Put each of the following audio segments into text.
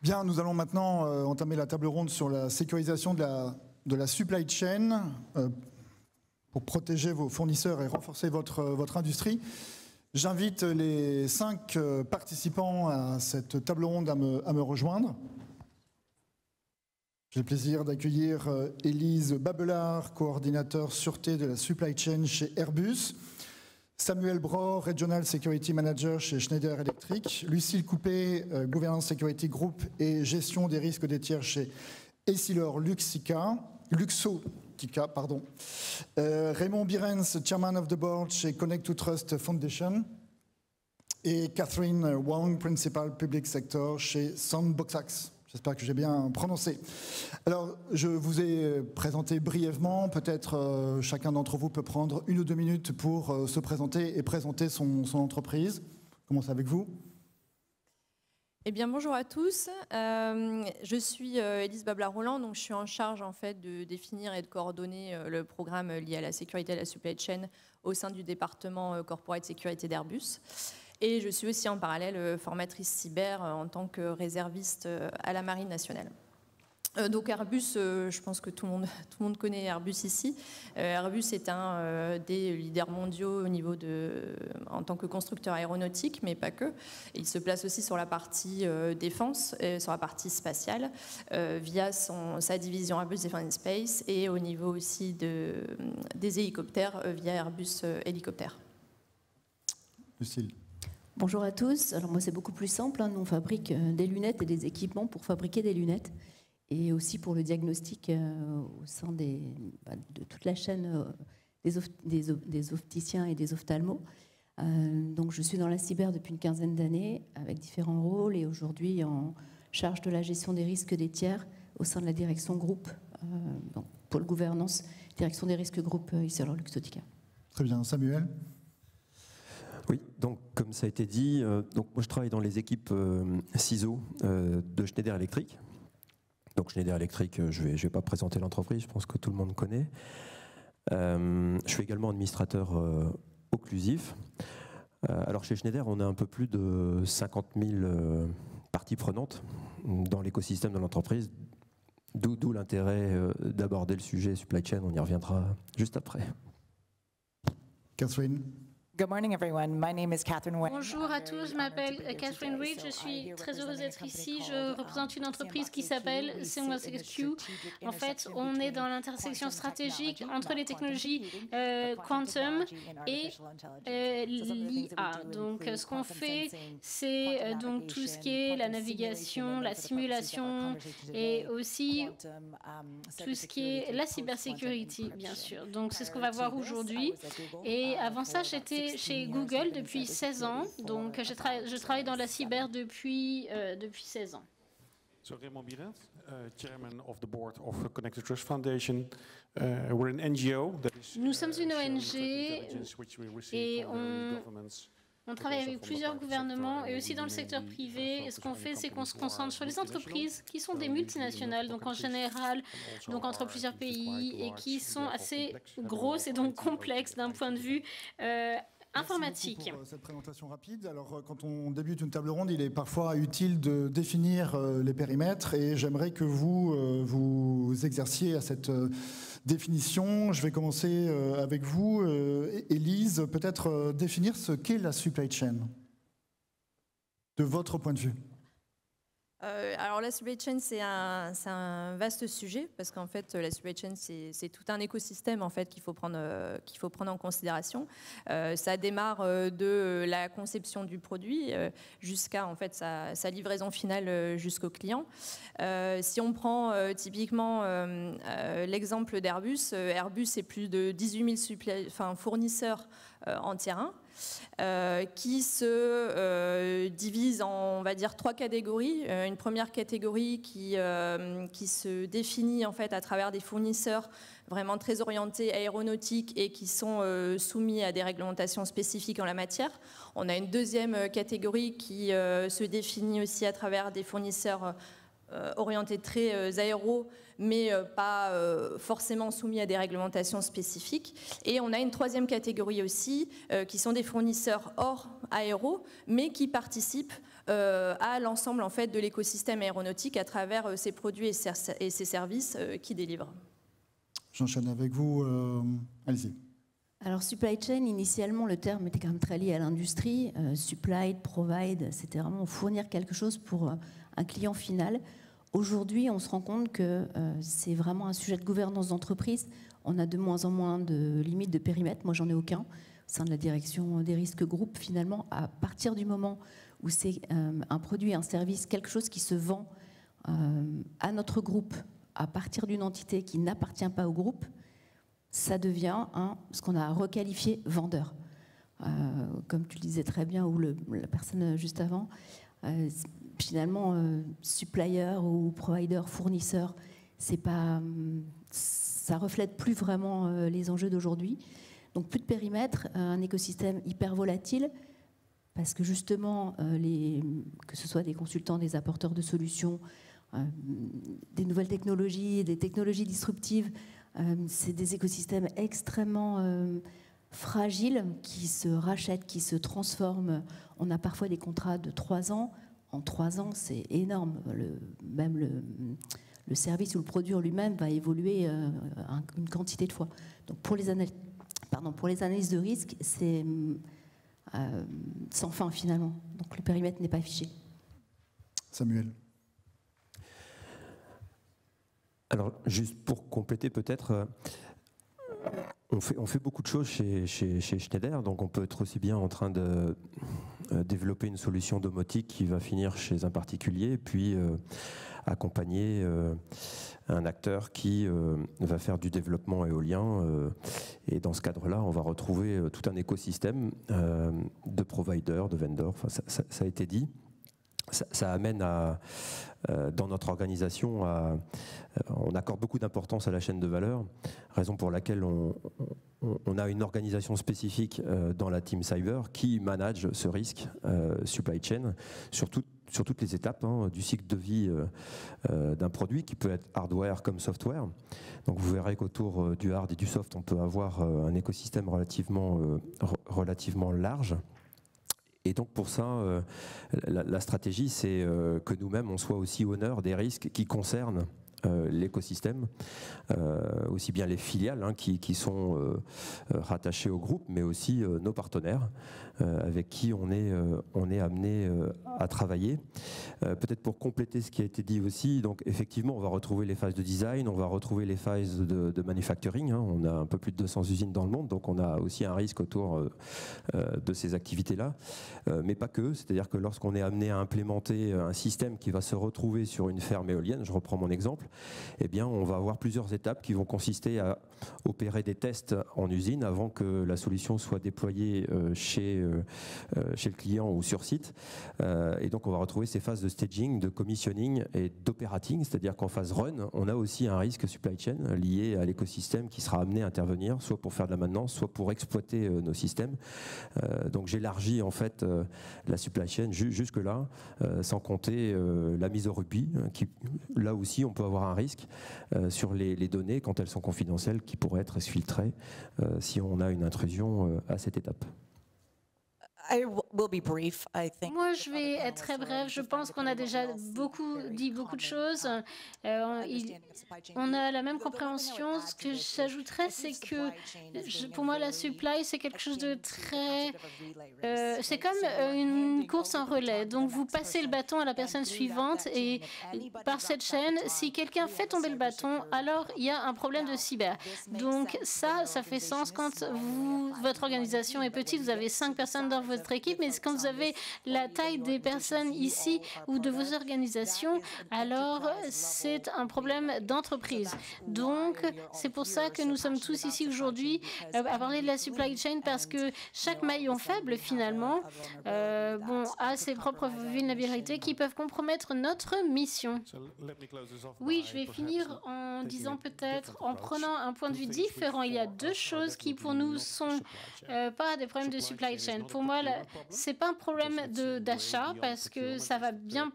Bien, nous allons maintenant entamer la table ronde sur la sécurisation de la supply chain pour protéger vos fournisseurs et renforcer votre industrie. J'invite les 5 participants à cette table ronde à me rejoindre. J'ai le plaisir d'accueillir Élise Babelard, coordinateur sûreté de la supply chain chez Airbus, Samuel Bror, Regional Security Manager chez Schneider Electric, Lucille Coupé, Gouvernance Security Group et gestion des risques des tiers chez Essilor-Luxottica, Raymond Birens, Chairman of the Board chez Connect to Trust Foundation, et Catherine Wang, Principal Public Sector chez Sandboxax. J'espère que j'ai bien prononcé. Alors, je vous ai présenté brièvement. Peut-être chacun d'entre vous peut prendre 1 ou 2 minutes pour se présenter et présenter son entreprise. Je commence avec vous. Eh bien, bonjour à tous. Je suis Élise Babelard-Roland, donc je suis en charge en fait de définir et de coordonner le programme lié à la sécurité de la supply chain au sein du département corporate sécurité d'Airbus. Et je suis aussi en parallèle formatrice cyber en tant que réserviste à la Marine nationale. Donc Airbus, je pense que tout le monde connaît Airbus ici. Airbus est un des leaders mondiaux au niveau en tant que constructeur aéronautique, mais pas que. Il se place aussi sur la partie défense, sur la partie spatiale, via sa division Airbus Defence Space, et au niveau aussi des hélicoptères, via Airbus Hélicoptères. Lucille. Bonjour à tous. Alors moi c'est beaucoup plus simple. Nous on fabrique des lunettes et des équipements pour fabriquer des lunettes et aussi pour le diagnostic au sein de toute la chaîne des opticiens et des ophtalmos. Donc je suis dans la cyber depuis une quinzaine d'années avec différents rôles et aujourd'hui en charge de la gestion des risques des tiers au sein de la direction groupe, donc pôle gouvernance, direction des risques groupe Essilor-Luxottica. Très bien, Samuel. Oui, donc comme ça a été dit, donc moi je travaille dans les équipes CISO de Schneider Electric. Donc Schneider Electric, je vais pas présenter l'entreprise, je pense que tout le monde connaît. Je suis également administrateur occlusif. Alors chez Schneider, on a un peu plus de 50 000 parties prenantes dans l'écosystème de l'entreprise, d'où l'intérêt d'aborder le sujet supply chain, on y reviendra juste après. Catherine. Good morning, everyone. My name is Catherine Wang. Bonjour à tous, je m'appelle Catherine Reed, je suis très heureuse d'être ici. Je représente une entreprise qui s'appelle Seamless HQ. En fait, on est dans l'intersection stratégique entre les technologies quantum et l'IA. Donc, ce qu'on fait, c'est donc tout ce qui est la navigation, la simulation et aussi tout ce qui est la cybersécurité, bien sûr. Donc, c'est ce qu'on va voir aujourd'hui. Et avant ça, j'étais chez Google depuis 16 ans, donc je travaille dans la cyber depuis 16 ans. So Raymond Birens, chairman of the board of Connect to Trust Foundation. We're an NGO that is, Nous sommes une ONG et on travaille avec plusieurs gouvernements et aussi dans le secteur privé. Et ce qu'on fait, c'est qu'on se concentre sur les entreprises qui sont des multinationales, donc en général, donc entre plusieurs pays, et qui sont assez grosses et donc complexes d'un point de vue informatique. Merci pour cette présentation rapide. Alors, quand on débute une table ronde, il est parfois utile de définir les périmètres et j'aimerais que vous exerciez à cette définition. Je vais commencer avec vous, Élise. Peut-être définir ce qu'est la supply chain, de votre point de vue. Alors la supply chain, c'est un vaste sujet parce qu'en fait la supply chain c'est tout un écosystème en fait qu'il faut prendre en considération. Ça démarre de la conception du produit jusqu'à en fait sa livraison finale jusqu'au client. Si on prend typiquement l'exemple d'Airbus, Airbus c'est plus de 18 000 fournisseurs en terrain. Qui se divise en, on va dire, 3 catégories. Une première catégorie qui se définit en fait à travers des fournisseurs vraiment très orientés aéronautiques et qui sont soumis à des réglementations spécifiques en la matière. On a une deuxième catégorie qui se définit aussi à travers des fournisseurs orientés très aéro, mais pas forcément soumis à des réglementations spécifiques. Et on a une troisième catégorie aussi, qui sont des fournisseurs hors aéro, mais qui participent à l'ensemble en fait de l'écosystème aéronautique à travers ses produits et ses services qu'il délivre. J'enchaîne avec vous. Allez-y. Alors, supply chain, initialement, le terme était quand même très lié à l'industrie. Supply, provide, c'était vraiment fournir quelque chose pour un client final. Aujourd'hui, on se rend compte que c'est vraiment un sujet de gouvernance d'entreprise. On a de moins en moins de limites de périmètre. Moi, j'en ai aucun. Au sein de la direction des risques groupe, finalement, à partir du moment où c'est un produit, un service, quelque chose qui se vend à notre groupe, à partir d'une entité qui n'appartient pas au groupe, ça devient ce qu'on a requalifié vendeur. Comme tu le disais très bien, ou la personne juste avant, finalement, supplier ou provider, fournisseur, ça reflète plus vraiment les enjeux d'aujourd'hui. Donc plus de périmètre, un écosystème hyper volatile, parce que justement, que ce soit des consultants, des apporteurs de solutions, des nouvelles technologies, des technologies disruptives, c'est des écosystèmes extrêmement fragiles qui se rachètent, qui se transforment. On a parfois des contrats de 3 ans. En 3 ans, c'est énorme. Même le service ou le produit en lui-même va évoluer une quantité de fois. Donc pour les analyses de risque, c'est sans fin finalement. Donc le périmètre n'est pas affiché. Samuel. Alors, juste pour compléter peut-être, on fait beaucoup de choses chez Schneider, donc on peut être aussi bien en train de développer une solution domotique qui va finir chez un particulier, puis accompagner un acteur qui va faire du développement éolien. Et dans ce cadre-là, on va retrouver tout un écosystème de providers, de vendors, enfin, ça a été dit. Ça amène dans notre organisation, on accorde beaucoup d'importance à la chaîne de valeur, raison pour laquelle on a une organisation spécifique dans la team cyber qui manage ce risque supply chain sur toutes les étapes du cycle de vie d'un produit qui peut être hardware comme software. Donc vous verrez qu'autour du hard et du soft, on peut avoir un écosystème relativement large. Et donc pour ça, la stratégie, c'est que nous-mêmes, on soit aussi honneur des risques qui concernent l'écosystème, aussi bien les filiales qui sont rattachées au groupe, mais aussi nos partenaires avec qui on est amené à travailler. Peut-être pour compléter ce qui a été dit aussi, donc effectivement on va retrouver les phases de design, on va retrouver les phases de manufacturing, on a un peu plus de 200 usines dans le monde, donc on a aussi un risque autour de ces activités-là, mais pas que, c'est-à-dire que lorsqu'on est amené à implémenter un système qui va se retrouver sur une ferme éolienne, je reprends mon exemple, eh bien on va avoir plusieurs étapes qui vont consister à opérer des tests en usine avant que la solution soit déployée chez le client ou sur site. Et donc on va retrouver ces phases de staging, de commissioning et d'operating, c'est-à-dire qu'en phase run, on a aussi un risque supply chain lié à l'écosystème qui sera amené à intervenir, soit pour faire de la maintenance, soit pour exploiter nos systèmes. Donc j'élargis en fait la supply chain jusque-là, sans compter la mise au rubis, qui là aussi on peut avoir un risque sur les données quand elles sont confidentielles qui pourraient être filtrées si on a une intrusion à cette étape. Moi, je vais être très bref. Je pense qu'on a déjà dit beaucoup de choses. On a la même compréhension. Ce que j'ajouterais, c'est que pour moi, la supply, c'est quelque chose de très... c'est comme une course en relais. Donc, vous passez le bâton à la personne suivante et par cette chaîne, si quelqu'un fait tomber le bâton, alors il y a un problème de cyber. Donc, ça fait sens quand votre organisation est petite. Vous avez 5 personnes dans votre équipe, mais quand vous avez la taille des personnes ici ou de vos organisations, alors c'est un problème d'entreprise. Donc, c'est pour ça que nous sommes tous ici aujourd'hui à parler de la supply chain, parce que chaque maillon faible, finalement, a ses propres vulnérabilités qui peuvent compromettre notre mission. Oui, je vais finir en disant peut-être, en prenant un point de vue différent. Il y a 2 choses qui, pour nous, sont pas des problèmes de supply chain. Pour moi, final, c'est pas un problème d'achat parce que ça va bien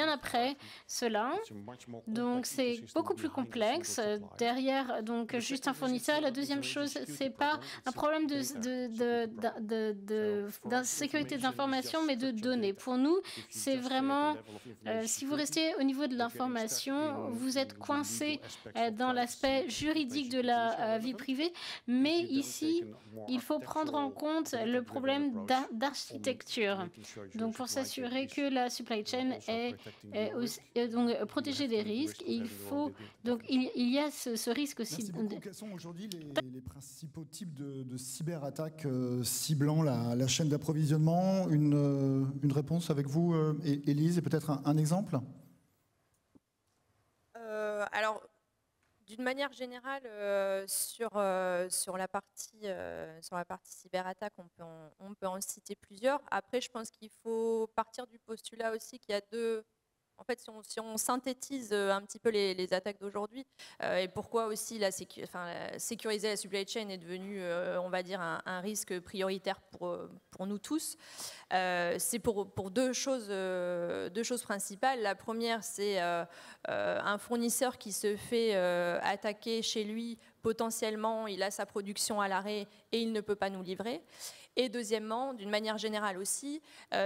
après cela. Donc c'est beaucoup plus complexe. Derrière, donc juste un fournisseur. La deuxième chose, c'est pas un problème d'insécurité d'information, mais de données. Pour nous, c'est vraiment, si vous restez au niveau de l'information, vous êtes coincé dans l'aspect juridique de la vie privée, mais ici, il faut prendre en compte le problème d'architecture. Donc, pour s'assurer que la supply chain est donc protégée des risques, il y a ce risque aussi. Quels sont aujourd'hui les principaux types de cyberattaques ciblant la chaîne d'approvisionnement? Une réponse avec vous, Élise, et peut-être un exemple? Alors, d'une manière générale, sur la partie cyberattaque, on peut en citer plusieurs. Après, je pense qu'il faut partir du postulat aussi qu'il y a deux... En fait, si on synthétise un petit peu les attaques d'aujourd'hui, et pourquoi aussi sécuriser la supply chain est devenu, on va dire, un risque prioritaire pour nous tous, c'est pour deux choses principales. La première, c'est un fournisseur qui se fait attaquer chez lui. Potentiellement, il a sa production à l'arrêt et il ne peut pas nous livrer. Et deuxièmement, d'une manière générale aussi,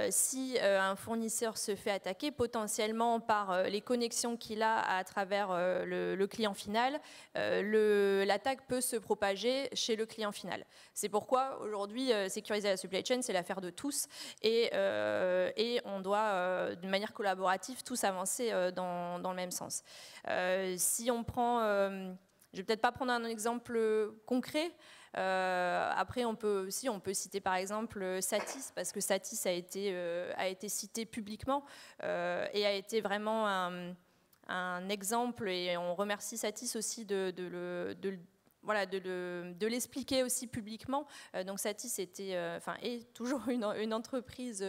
si un fournisseur se fait attaquer potentiellement par les connexions qu'il a à travers le client final, l'attaque peut se propager chez le client final. C'est pourquoi aujourd'hui, sécuriser la supply chain, c'est l'affaire de tous et on doit, d'une manière collaborative, tous avancer dans le même sens. Si on prend... je ne vais peut-être pas prendre un exemple concret. Après, on peut citer par exemple Satis, parce que Satis a été cité publiquement et a été vraiment un exemple, et on remercie Satis aussi de l'expliquer aussi publiquement. Donc Satis est toujours une entreprise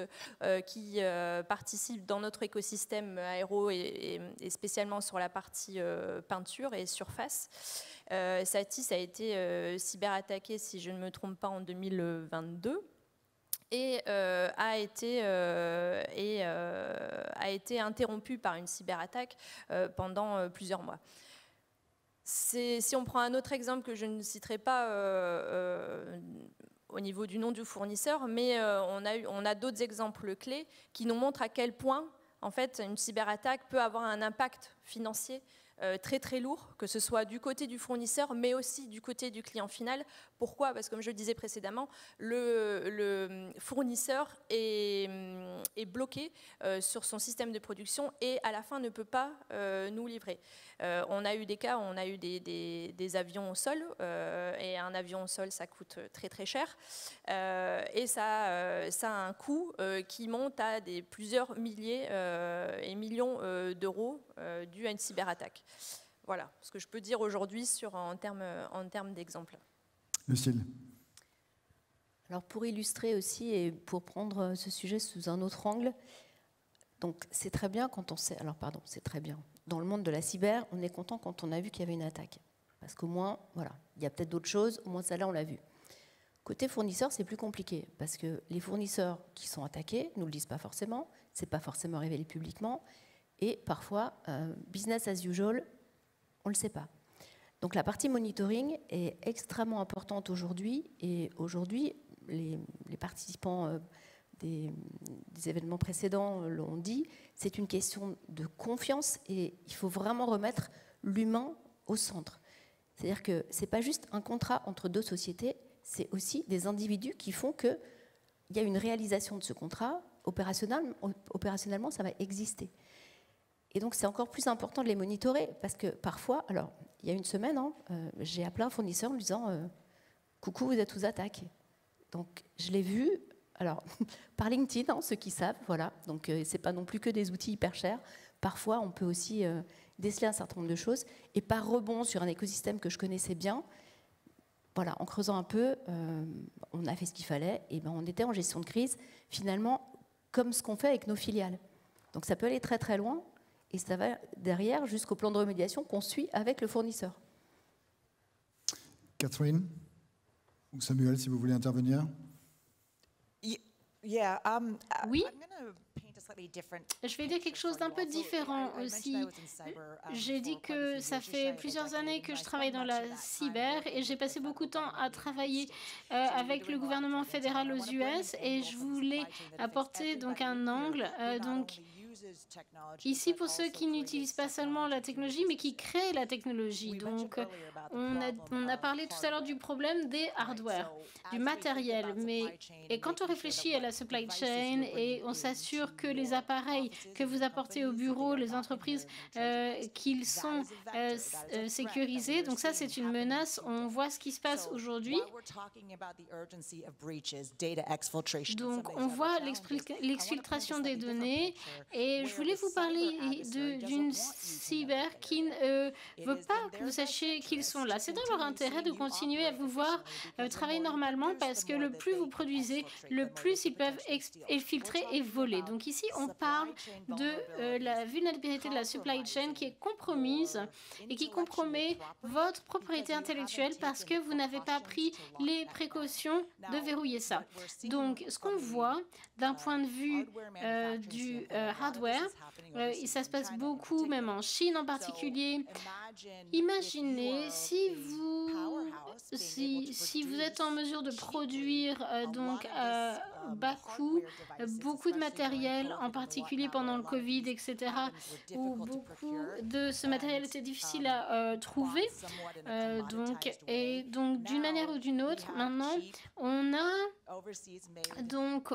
qui participe dans notre écosystème aéro et spécialement sur la partie peinture et surface. Satis a été cyberattaqué, si je ne me trompe pas, en 2022. Et a été interrompu par une cyberattaque pendant plusieurs mois. Si on prend un autre exemple que je ne citerai pas au niveau du nom du fournisseur, mais on a d'autres exemples clés qui nous montrent à quel point en fait, une cyberattaque peut avoir un impact financier très très lourd, que ce soit du côté du fournisseur, mais aussi du côté du client final. Pourquoi? Parce que comme je le disais précédemment, le fournisseur est bloqué sur son système de production et à la fin ne peut pas nous livrer. On a eu des cas où on a eu des avions au sol, et un avion au sol, ça coûte très très cher, et ça a un coût qui monte à plusieurs milliers et millions d'euros dû à une cyberattaque. Voilà ce que je peux dire aujourd'hui en termes d'exemple. Lucille. Alors pour illustrer aussi et pour prendre ce sujet sous un autre angle, donc c'est très bien quand on sait. Alors pardon, c'est très bien. Dans le monde de la cyber, on est content quand on a vu qu'il y avait une attaque, parce qu'au moins, voilà, il y a peut-être d'autres choses. Au moins celle-là, on l'a vu. Côté fournisseur, c'est plus compliqué parce que les fournisseurs qui sont attaqués ne nous le disent pas forcément. C'est pas forcément révélé publiquement. Et parfois, business as usual, on ne le sait pas. Donc la partie monitoring est extrêmement importante aujourd'hui. Et aujourd'hui, les participants des événements précédents l'ont dit, c'est une question de confiance et il faut vraiment remettre l'humain au centre. C'est-à-dire que ce n'est pas juste un contrat entre deux sociétés, c'est aussi des individus qui font qu'il y a une réalisation de ce contrat. Opérationnellement, ça va exister. Et donc, c'est encore plus important de les monitorer parce que parfois, alors, il y a une semaine, j'ai appelé un fournisseur en lui disant « Coucou, vous êtes sous attaque ». Donc, je l'ai vu, alors, par LinkedIn, ceux qui savent, voilà. Donc, ce n'est pas non plus que des outils hyper chers. Parfois, on peut aussi déceler un certain nombre de choses. Et par rebond sur un écosystème que je connaissais bien, voilà, en creusant un peu, on a fait ce qu'il fallait. Et ben, on était en gestion de crise, finalement, comme ce qu'on fait avec nos filiales. Donc, ça peut aller très, très loin. Et ça va derrière jusqu'au plan de remédiation qu'on suit avec le fournisseur. Catherine ou Samuel, si vous voulez intervenir. Oui, je vais dire quelque chose d'un peu différent aussi. J'ai dit que ça fait plusieurs années que je travaille dans la cyber et j'ai passé beaucoup de temps à travailler avec le gouvernement fédéral aux US et je voulais apporter donc un angle. Ici, pour ceux qui n'utilisent pas seulement la technologie, mais qui créent la technologie. Donc, on a parlé tout à l'heure du problème des hardware, du matériel. Et quand on réfléchit à la supply chain et on s'assure que les appareils que vous apportez au bureau, les entreprises, qu'ils sont sécurisés, donc ça, c'est une menace. On voit ce qui se passe aujourd'hui. Donc, on voit l'exfiltration des données. Et je voulais vous parler d'une cyber qui ne veut pas que vous sachiez qu'ils sont là. C'est dans leur intérêt de continuer à vous voir travailler normalement parce que le plus vous produisez, le plus ils peuvent infiltrer et voler. Donc ici, on parle de la vulnérabilité de la supply chain qui est compromise et qui compromet votre propriété intellectuelle parce que vous n'avez pas pris les précautions de verrouiller ça. Donc, ce qu'on voit d'un point de vue du hardware, ça se passe beaucoup, même en Chine en particulier. Imaginez si vous êtes en mesure de produire donc à bas coût beaucoup de matériel, en particulier pendant le Covid, etc., où beaucoup de ce matériel était difficile à trouver. Donc, d'une manière ou d'une autre, maintenant, on a donc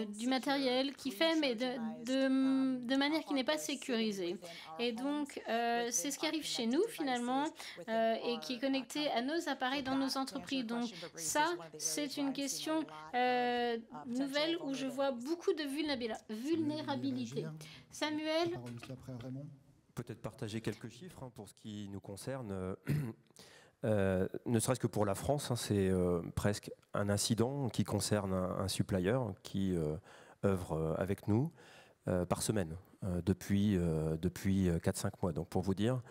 du matériel qui fait, mais de manière qui n'est pas sécurisée. Et donc, c'est ce qui arrive chez nous, finalement, et qui est connecté à nos appareils dans nos entreprises. Donc, ça, c'est une question nouvelle où je vois beaucoup de vulnérabilité. Samuel? Peut-être partager quelques chiffres pour ce qui nous concerne. Ne serait-ce que pour la France, c'est presque un incident qui concerne un supplier qui œuvre avec nous par semaine depuis 4-5 mois. Donc pour vous dire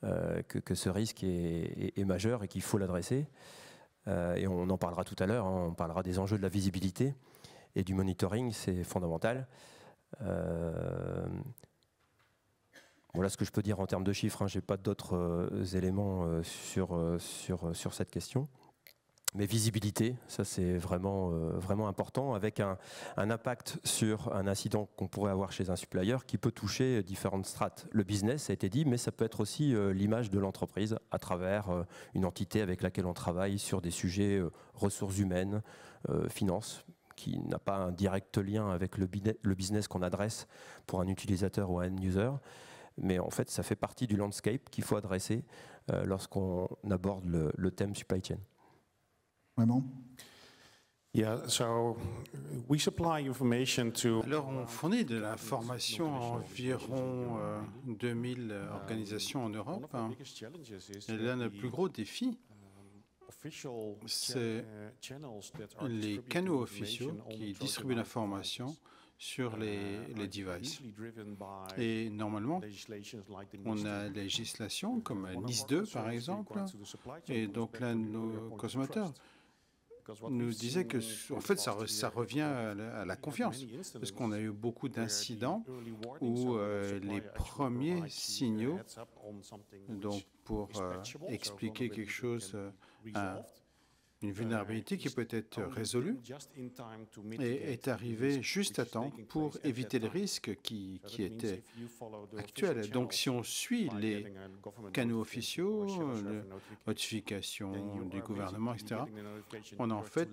que ce risque est majeur et qu'il faut l'adresser. Et on en parlera tout à l'heure, on parlera des enjeux de la visibilité et du monitoring, c'est fondamental. Voilà ce que je peux dire en termes de chiffres. Je n'ai pas d'autres éléments sur cette question. Mais visibilité, ça c'est vraiment important, avec un impact sur un incident qu'on pourrait avoir chez un supplier qui peut toucher différentes strates. Le business, ça a été dit, mais ça peut être aussi l'image de l'entreprise à travers une entité avec laquelle on travaille sur des sujets ressources humaines, finances, qui n'a pas un direct lien avec le business qu'on adresse pour un utilisateur ou un end-user. Mais en fait, ça fait partie du landscape qu'il faut adresser lorsqu'on aborde le thème supply chain. Vraiment? Yeah, so we supply information to. Alors, on fournit de l'information à environ 2000 organisations en Europe. Et l'un des plus gros défis, c'est les canaux officiels qui distribuent l'information sur les devices. Et normalement, on a la législation comme NIS 2 par exemple, et donc là, nos consommateurs nous disaient que en fait, ça revient à la confiance, parce qu'on a eu beaucoup d'incidents où les premiers signaux, donc pour expliquer quelque chose, une vulnérabilité qui peut être résolue et est arrivée juste à temps pour éviter les risques qui étaient actuels. Donc, si on suit les canaux officiaux, les notifications du gouvernement, etc., on a en fait,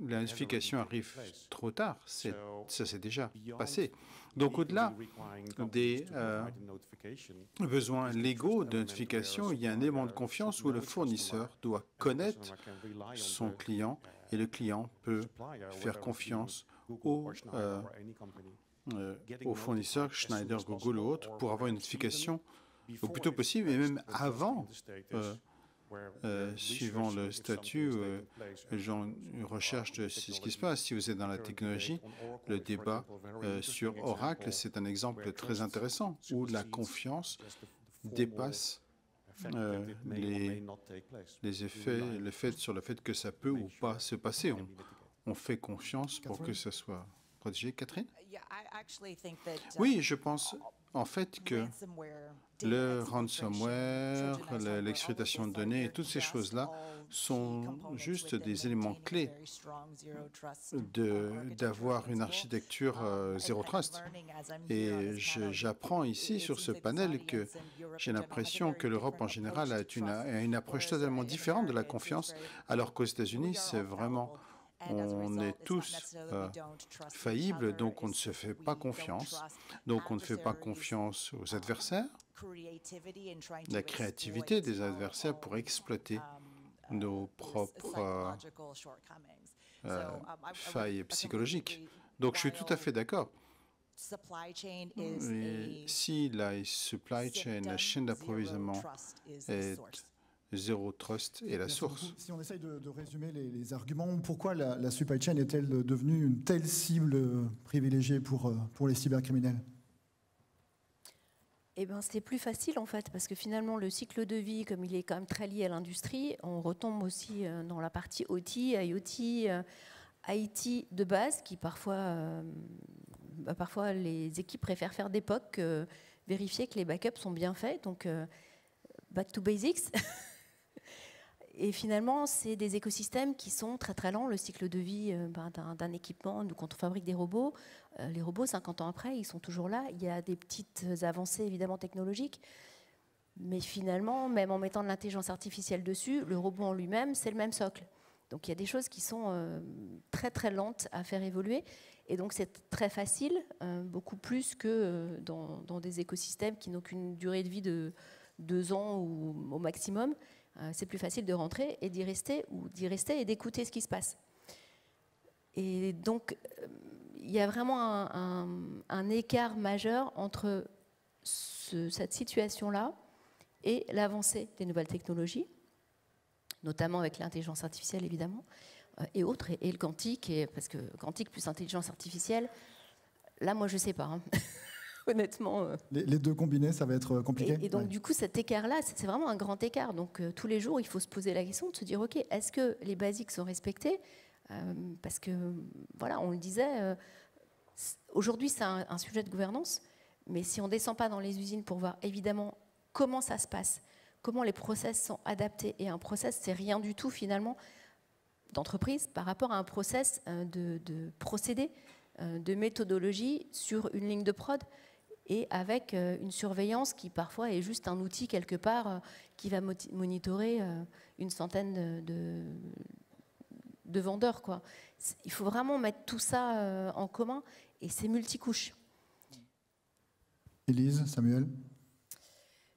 la notification arrive trop tard. Ça s'est déjà passé. Donc, au-delà des besoins légaux de notification, il y a un élément de confiance où le fournisseur doit connaître son client et le client peut faire confiance au fournisseur, Schneider, Google ou autre, pour avoir une notification au plus tôt possible et même avant. Suivant le statut, une recherche de ce qui se passe. Si vous êtes dans la technologie, le débat sur Oracle, c'est un exemple très intéressant où la confiance dépasse les effets, le fait que ça peut ou pas se passer. on fait confiance pour que ça soit protégé. Catherine? Oui, je pense en fait que le ransomware, l'exploitation de données, toutes ces choses-là sont juste des éléments clés d'avoir une architecture zéro trust. Et j'apprends ici sur ce panel que j'ai l'impression que l'Europe en général a une approche totalement différente de la confiance, alors qu'aux États-Unis, c'est vraiment... On est tous faillibles, donc on ne se fait pas confiance. Donc on ne fait pas confiance aux adversaires, la créativité des adversaires pour exploiter nos propres failles psychologiques. Donc je suis tout à fait d'accord. Si la supply chain, la chaîne d'approvisionnement est zéro trust est la source. Si on essaye de résumer les arguments, pourquoi la supply chain est-elle devenue une telle cible privilégiée pour les cybercriminels? Eh bien, c'est plus facile en fait, parce que finalement, le cycle de vie, comme il est quand même très lié à l'industrie, on retombe aussi dans la partie OT, IoT, IT de base, qui parfois les équipes préfèrent faire des POC, vérifier que les backups sont bien faits, donc back to basics. Et finalement, c'est des écosystèmes qui sont très très lents. Le cycle de vie d'un équipement, quand on fabrique des robots, les robots, 50 ans après, ils sont toujours là. Il y a des petites avancées évidemment technologiques, mais finalement, même en mettant de l'intelligence artificielle dessus, le robot en lui-même, c'est le même socle. Donc il y a des choses qui sont très très lentes à faire évoluer. Et donc c'est très facile, beaucoup plus que dans des écosystèmes qui n'ont qu'une durée de vie de 2 ans ou au maximum. C'est plus facile de rentrer et d'y rester et d'écouter ce qui se passe. Et donc, il y a vraiment un écart majeur entre cette situation-là et l'avancée des nouvelles technologies, notamment avec l'intelligence artificielle, évidemment, et autres, et le quantique, parce que quantique plus intelligence artificielle, là, moi, je ne sais pas. Hein. Honnêtement. Les deux combinés, ça va être compliqué. Et donc, du coup, cet écart-là, c'est vraiment un grand écart. Donc, tous les jours, il faut se poser la question de se dire, OK, est-ce que les basiques sont respectés? Parce que, voilà, on le disait, aujourd'hui, c'est un sujet de gouvernance, mais si on ne descend pas dans les usines pour voir, évidemment, comment ça se passe, comment les process sont adaptés, et un process, c'est rien du tout, finalement, d'entreprise par rapport à un process de procédé, de méthodologie sur une ligne de prod, et avec une surveillance qui parfois est juste un outil quelque part qui va monitorer une centaine de vendeurs, quoi. Il faut vraiment mettre tout ça en commun, et c'est multicouche. Élise, Samuel?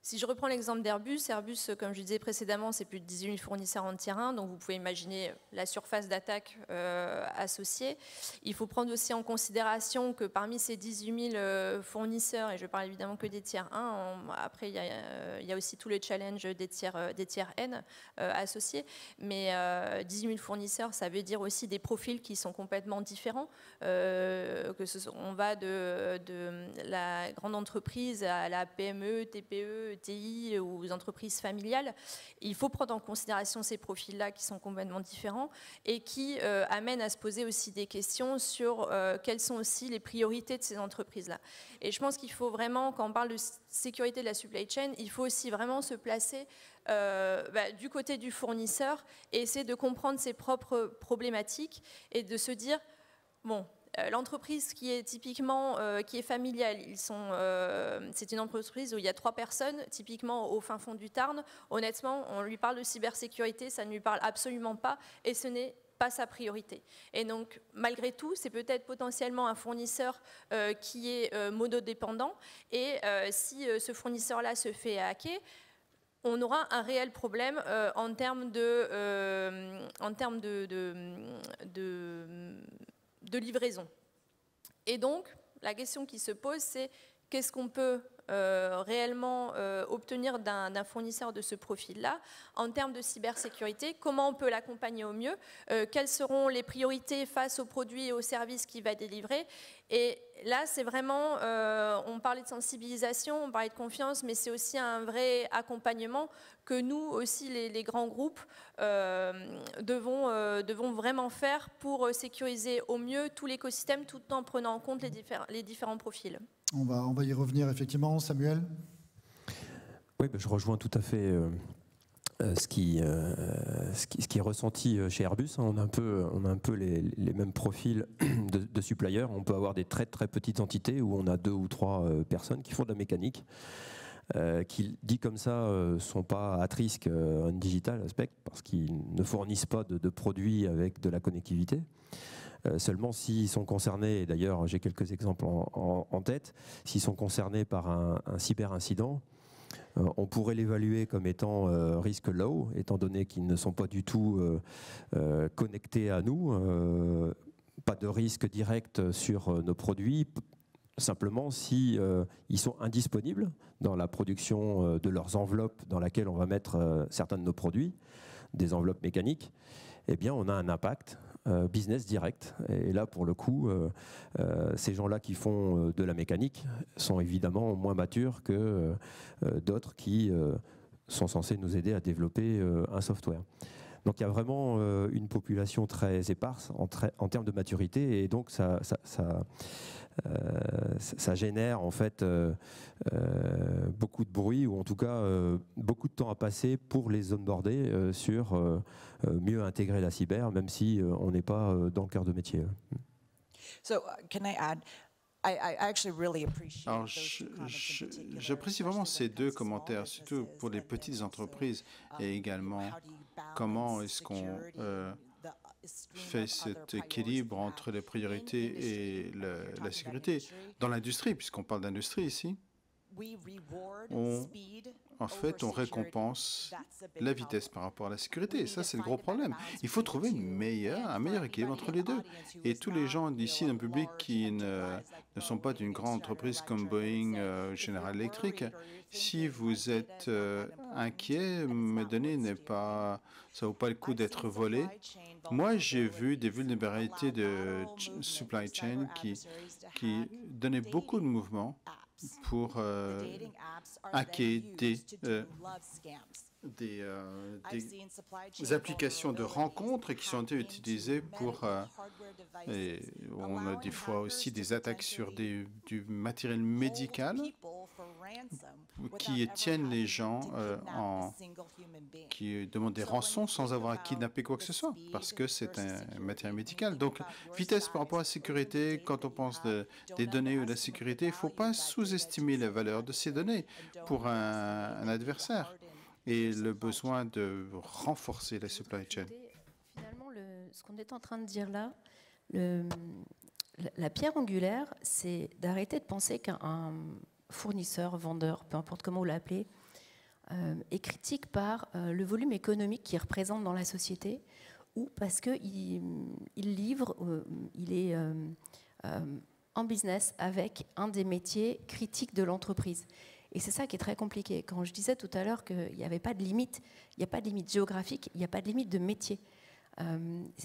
Si je reprends l'exemple d'Airbus, Airbus, comme je disais précédemment, c'est plus de 18 000 fournisseurs en tier 1, donc vous pouvez imaginer la surface d'attaque associée. Il faut prendre aussi en considération que parmi ces 18 000 fournisseurs, et je parle évidemment que des tiers 1, après il y a aussi tout le challenge des tiers N associés, mais 18 000 fournisseurs, ça veut dire aussi des profils qui sont complètement différents. On va de la grande entreprise à la PME, TPE, TI ou aux entreprises familiales. Il faut prendre en considération ces profils-là qui sont complètement différents et qui amènent à se poser aussi des questions sur quelles sont aussi les priorités de ces entreprises-là. Et je pense qu'il faut vraiment, quand on parle de sécurité de la supply chain, il faut aussi vraiment se placer du côté du fournisseur et essayer de comprendre ses propres problématiques et de se dire, bon, l'entreprise qui est typiquement qui est familiale, c'est une entreprise où il y a 3 personnes, typiquement au fin fond du Tarn. Honnêtement, on lui parle de cybersécurité, ça ne lui parle absolument pas et ce n'est pas sa priorité. Et donc, malgré tout, c'est peut-être potentiellement un fournisseur qui est monodépendant et si ce fournisseur-là se fait hacker, on aura un réel problème en termes de livraison. Et donc, la question qui se pose, c'est qu'est-ce qu'on peut réellement obtenir d'un fournisseur de ce profil-là en termes de cybersécurité, comment on peut l'accompagner au mieux, quelles seront les priorités face aux produits et aux services qu'il va délivrer. Et là, c'est vraiment, on parlait de sensibilisation, on parlait de confiance, mais c'est aussi un vrai accompagnement que nous aussi, les grands groupes, devons vraiment faire pour sécuriser au mieux tout l'écosystème tout en prenant en compte les différents profils. On va y revenir effectivement. Samuel ? Oui, je rejoins tout à fait ce qui est ressenti chez Airbus. On a un peu les mêmes profils de suppliers. On peut avoir des très très petites entités où on a 2 ou 3 personnes qui font de la mécanique, qui, dit comme ça, ne sont pas at risk en digital aspect parce qu'ils ne fournissent pas de produits avec de la connectivité. Seulement s'ils sont concernés, et d'ailleurs j'ai quelques exemples en tête, s'ils sont concernés par un cyberincident, on pourrait l'évaluer comme étant risque low, étant donné qu'ils ne sont pas du tout connectés à nous, pas de risque direct sur nos produits, simplement si ils sont indisponibles dans la production de leurs enveloppes dans laquelle on va mettre certains de nos produits, des enveloppes mécaniques, eh bien on a un impact business direct. Et là, pour le coup, ces gens-là qui font de la mécanique sont évidemment moins matures que d'autres qui sont censés nous aider à développer un software. Donc il y a vraiment une population très éparse en termes de maturité, et donc ça génère en fait beaucoup de bruit, ou en tout cas beaucoup de temps à passer pour les onboarder sur mieux intégrer la cyber, même si on n'est pas dans le cœur de métier. So, can I add? Alors, j'apprécie vraiment ces 2 commentaires, surtout pour les petites entreprises, et également comment est-ce qu'on fait cet équilibre entre les priorités et la sécurité. Dans l'industrie, puisqu'on parle d'industrie ici, on récompense la vitesse par rapport à la sécurité. Et ça, c'est le gros problème. Il faut trouver un meilleur équilibre entre les deux. Et tous les gens d'ici, dans le public, qui ne sont pas d'une grande entreprise comme Boeing, General Electric, si vous êtes inquiet, mes données ça ne vaut pas le coup d'être volées. Moi, j'ai vu des vulnérabilités de supply chain qui donnaient beaucoup de mouvements pour hacker des applications de rencontres qui sont utilisées pour... et on a des fois aussi des attaques sur du matériel médical qui tiennent les gens qui demandent des rançons sans avoir à kidnapper quoi que ce soit, parce que c'est un matériel médical. Donc, vitesse par rapport à la sécurité, quand on pense des données ou de la sécurité, il ne faut pas sous-estimer la valeur de ces données pour un adversaire et le besoin de renforcer la supply chain. Finalement, ce qu'on est en train de dire là, la pierre angulaire, c'est d'arrêter de penser qu'un fournisseur, vendeur, peu importe comment vous l'appelez, est critique par le volume économique qu'il représente dans la société, ou parce qu'il livre, il est en business avec un des métiers critiques de l'entreprise. Et c'est ça qui est très compliqué. Quand je disais tout à l'heure qu'il n'y avait pas de limite, il n'y a pas de limite géographique, il n'y a pas de limite de métier.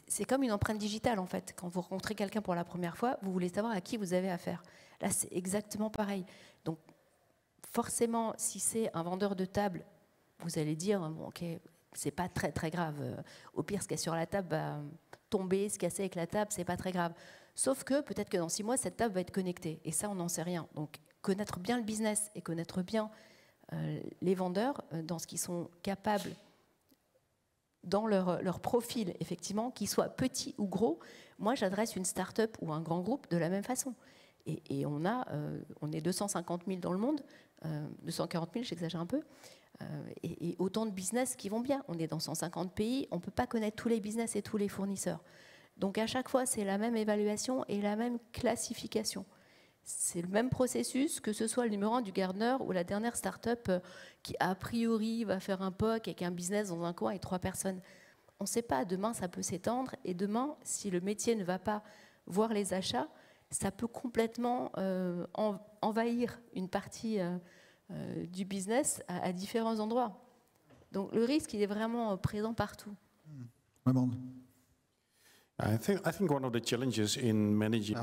C'est comme une empreinte digitale en fait. Quand vous rencontrez quelqu'un pour la première fois, vous voulez savoir à qui vous avez affaire. Là, c'est exactement pareil. Donc, forcément, si c'est un vendeur de table, vous allez dire, bon, ok, c'est pas très très grave. Au pire, ce qu'il y a sur la table va tomber, se casser avec la table, c'est pas très grave. Sauf que peut-être que dans 6 mois, cette table va être connectée. Et ça, on n'en sait rien. Donc, connaître bien le business et connaître bien les vendeurs dans ce qu'ils sont capables, dans leur profil, effectivement, qu'ils soient petits ou gros. Moi, j'adresse une start-up ou un grand groupe de la même façon. Et on est 250 000 dans le monde, 240 000, j'exagère un peu, et autant de business qui vont bien. On est dans 150 pays, on ne peut pas connaître tous les business et tous les fournisseurs. Donc à chaque fois, c'est la même évaluation et la même classification. C'est le même processus, que ce soit le numéro 1 du Gartner ou la dernière start-up qui, a priori, va faire un POC avec un business dans un coin et 3 personnes. On ne sait pas, demain, ça peut s'étendre. Et demain, si le métier ne va pas voir les achats, ça peut complètement envahir une partie du business à différents endroits. Donc le risque, il est vraiment présent partout. Alors,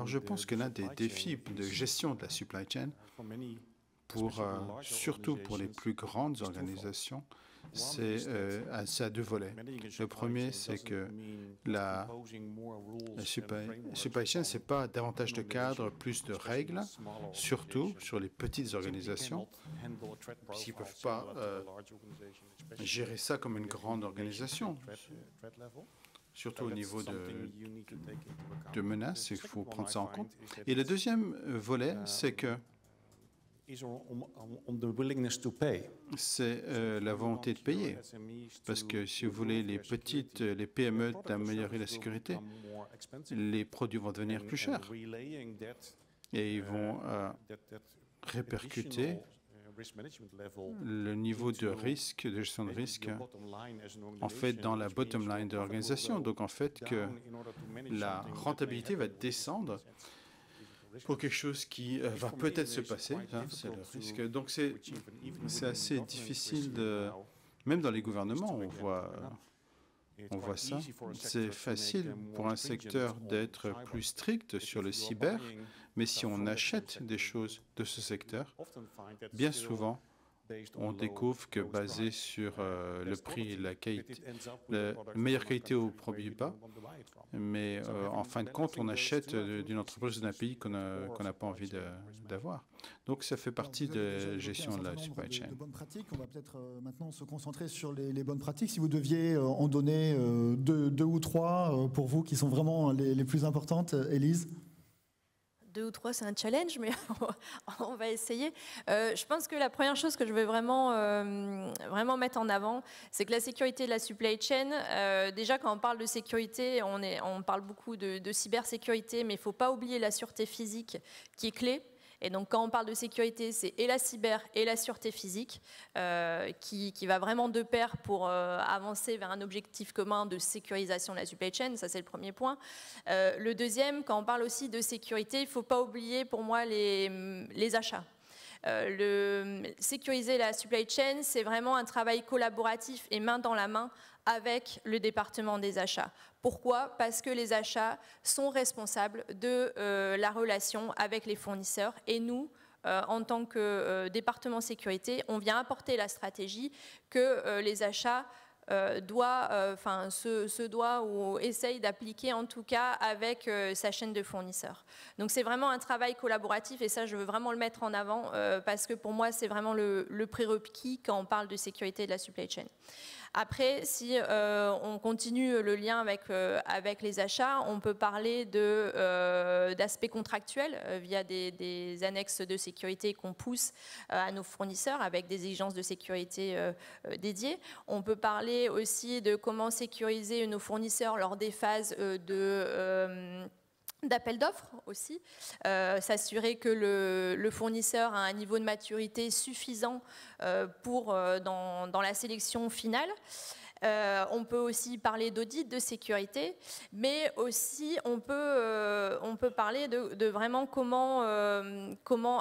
je pense que l'un des défis de gestion de la supply chain, surtout pour les plus grandes organisations, c'est à deux volets. Le premier, c'est que la supply chain, ce n'est pas davantage de cadres, plus de règles, surtout sur les petites organisations, puisqu'ils ne peuvent pas gérer ça comme une grande organisation. Surtout au niveau de menaces, il faut prendre ça en compte. Et le deuxième volet, c'est que c'est la volonté de payer. Parce que si vous voulez, les PME d'améliorer la sécurité, les produits vont devenir plus chers. Et ils vont répercuter le niveau de risque, de gestion de risque, en fait, dans la bottom line de l'organisation. Donc, en fait, que la rentabilité va descendre pour quelque chose qui va peut-être se passer. C'est le risque. Donc, c'est assez difficile même dans les gouvernements, on voit ça. C'est facile pour un secteur d'être plus strict sur le cyber, mais si on achète des choses de ce secteur, bien souvent, on découvre que basé sur le prix et la qualité, la meilleure qualité au produit bas, mais en fin de compte, on achète d'une entreprise d'un pays qu'on n'a pas envie d'avoir. Donc, ça fait partie de la gestion de la supply chain. De bonnes pratiques. On va peut-être maintenant se concentrer sur les bonnes pratiques. Si vous deviez en donner deux ou trois pour vous qui sont vraiment les plus importantes, Élise? 2 ou 3, c'est un challenge, mais on va essayer. Je pense que la première chose que je veux vraiment mettre en avant, c'est que la sécurité de la supply chain, déjà quand on parle de sécurité, on parle beaucoup de cybersécurité, mais il ne faut pas oublier la sûreté physique qui est clé. Et donc, quand on parle de sécurité, c'est et la cyber et la sûreté physique qui va vraiment de pair pour avancer vers un objectif commun de sécurisation de la supply chain. Ça, c'est le premier point. Le deuxième, quand on parle aussi de sécurité, il ne faut pas oublier pour moi les achats. Sécuriser la supply chain, c'est vraiment un travail collaboratif et main dans la main avec le département des achats. Pourquoi? Parce que les achats sont responsables de la relation avec les fournisseurs et nous, en tant que département sécurité, on vient apporter la stratégie que les achats se doit ou essaye d'appliquer en tout cas avec sa chaîne de fournisseurs. Donc c'est vraiment un travail collaboratif et ça je veux vraiment le mettre en avant parce que pour moi c'est vraiment le prérequis quand on parle de sécurité de la supply chain. Après, si on continue le lien avec les achats, on peut parler d'aspects contractuels via des annexes de sécurité qu'on pousse à nos fournisseurs avec des exigences de sécurité dédiées. On peut parler aussi de comment sécuriser nos fournisseurs lors des phases d'appel d'offres aussi, s'assurer que le fournisseur a un niveau de maturité suffisant dans la sélection finale. On peut aussi parler d'audit de sécurité, mais aussi on peut parler de vraiment comment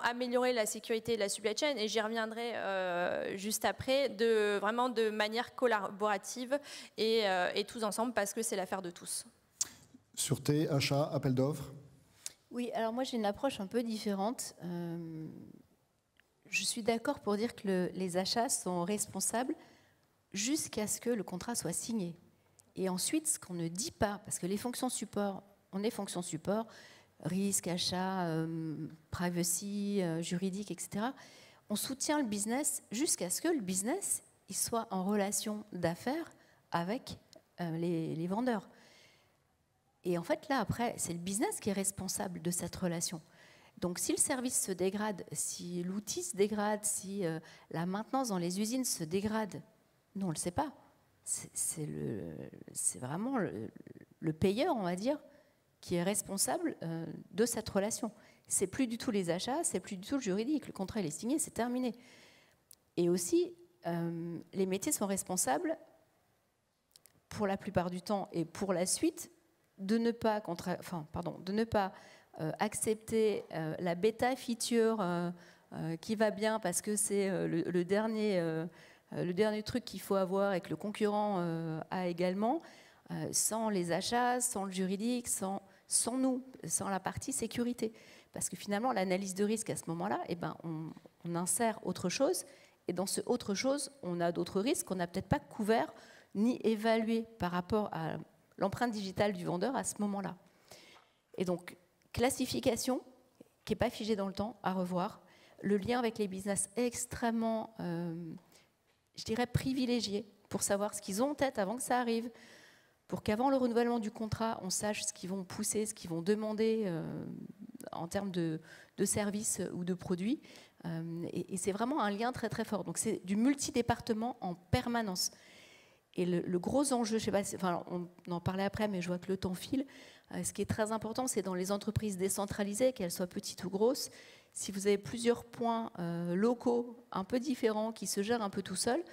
améliorer la sécurité de la supply chain, et j'y reviendrai juste après, vraiment de manière collaborative et tous ensemble parce que c'est l'affaire de tous. Sûreté, achat, appel d'offres. Oui, alors moi j'ai une approche un peu différente. Je suis d'accord pour dire que les achats sont responsables jusqu'à ce que le contrat soit signé. Et ensuite, ce qu'on ne dit pas, parce que les fonctions support, on est fonctions support, risque, achat, privacy, juridique, etc. On soutient le business jusqu'à ce que le business il soit en relation d'affaires avec les vendeurs. Et en fait, là, après, c'est le business qui est responsable de cette relation. Donc, si le service se dégrade, si l'outil se dégrade, si la maintenance dans les usines se dégrade, nous, on ne le sait pas. C'est vraiment le payeur, on va dire, qui est responsable de cette relation. C'est plus du tout les achats, c'est plus du tout le juridique. Le contrat, il est signé, c'est terminé. Et aussi, les métiers sont responsables, pour la plupart du temps et pour la suite, de ne pas accepter la bêta feature qui va bien parce que c'est le dernier truc qu'il faut avoir et que le concurrent a également, sans les achats, sans le juridique, sans nous, sans la partie sécurité. Parce que finalement, l'analyse de risque à ce moment-là, eh ben, on insère autre chose. Et dans ce autre chose, on a d'autres risques qu'on n'a peut-être pas couverts ni évalués par rapport à l'empreinte digitale du vendeur à ce moment-là. Et donc, classification qui n'est pas figée dans le temps, à revoir. Le lien avec les business extrêmement, je dirais, privilégié pour savoir ce qu'ils ont en tête avant que ça arrive, pour qu'avant le renouvellement du contrat, on sache ce qu'ils vont pousser, ce qu'ils vont demander en termes de services ou de produits. Et c'est vraiment un lien très très fort. Donc c'est du multidépartement en permanence. Et le gros enjeu, je sais pas, enfin, on en parlait après, mais je vois que le temps file. Ce qui est très important, c'est dans les entreprises décentralisées, qu'elles soient petites ou grosses, si vous avez plusieurs points locaux un peu différents qui se gèrent un peu tout seuls,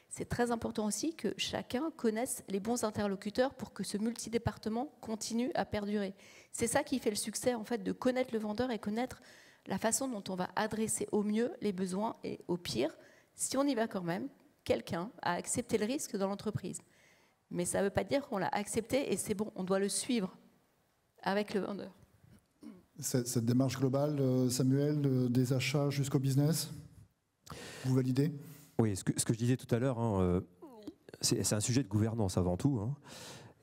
c'est très important aussi que chacun connaisse les bons interlocuteurs pour que ce multidépartement continue à perdurer. C'est ça qui fait le succès, en fait, de connaître le vendeur et connaître la façon dont on va adresser au mieux les besoins et au pire, si on y va quand même, quelqu'un a accepté le risque dans l'entreprise. Mais ça ne veut pas dire qu'on l'a accepté et c'est bon, on doit le suivre avec le vendeur. Cette démarche globale, Samuel, des achats jusqu'au business, vous validez ? Oui, ce que je disais tout à l'heure, hein, c'est un sujet de gouvernance avant tout. Hein,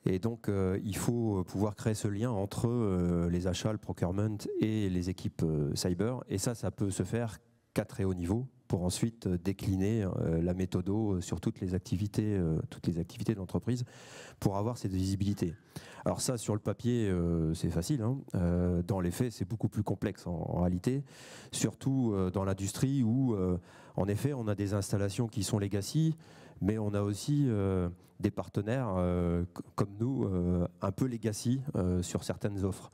et donc, il faut pouvoir créer ce lien entre les achats, le procurement et les équipes cyber. Et ça peut se faire qu'à très haut niveau pour ensuite décliner la méthodo sur toutes les activités de l'entreprise pour avoir cette visibilité. Alors ça, sur le papier, c'est facile. Hein. Dans les faits, c'est beaucoup plus complexe en réalité, surtout dans l'industrie où, en effet, on a des installations qui sont legacy, mais on a aussi des partenaires comme nous, un peu legacy sur certaines offres,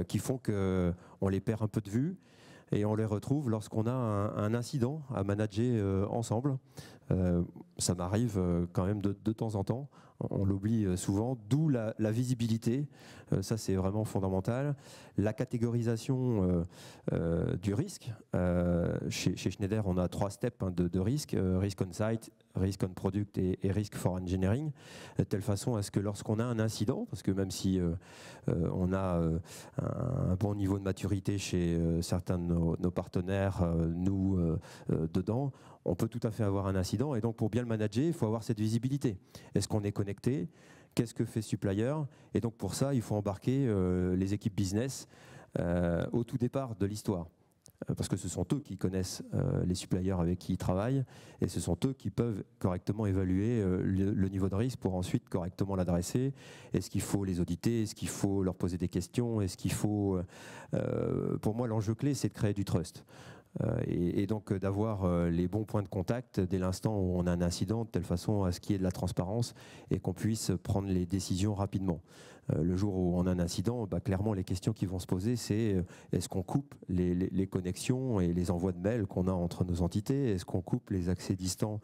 qui font qu'on les perd un peu de vue. Et on les retrouve lorsqu'on a un incident à manager ensemble. Ça m'arrive quand même de temps en temps. On l'oublie souvent, d'où la visibilité. Ça, c'est vraiment fondamental. La catégorisation du risque. Chez Schneider, on a 3 steps de risque. Risk on site, risk on product et risk for engineering. De telle façon à ce que lorsqu'on a un incident, parce que même si on a un bon niveau de maturité chez certains de nos partenaires, nous, dedans, on peut tout à fait avoir un incident. Et donc, pour bien le manager, il faut avoir cette visibilité. Est-ce qu'on est connecté ? Qu'est-ce que fait supplier ? Et donc, pour ça, il faut embarquer les équipes business au tout départ de l'histoire. Parce que ce sont eux qui connaissent les suppliers avec qui ils travaillent et ce sont eux qui peuvent correctement évaluer le niveau de risque pour ensuite correctement l'adresser. Est-ce qu'il faut les auditer ? Est-ce qu'il faut leur poser des questions ? Est-ce qu'il faut... pour moi, l'enjeu clé, c'est de créer du trust. Et donc d'avoir les bons points de contact dès l'instant où on a un incident, de telle façon à ce qu'il y ait de la transparence et qu'on puisse prendre les décisions rapidement. Le jour où on a un incident, clairement les questions qui vont se poser, c'est est-ce qu'on coupe les connexions et les envois de mails qu'on a entre nos entités ? Est-ce qu'on coupe les accès distants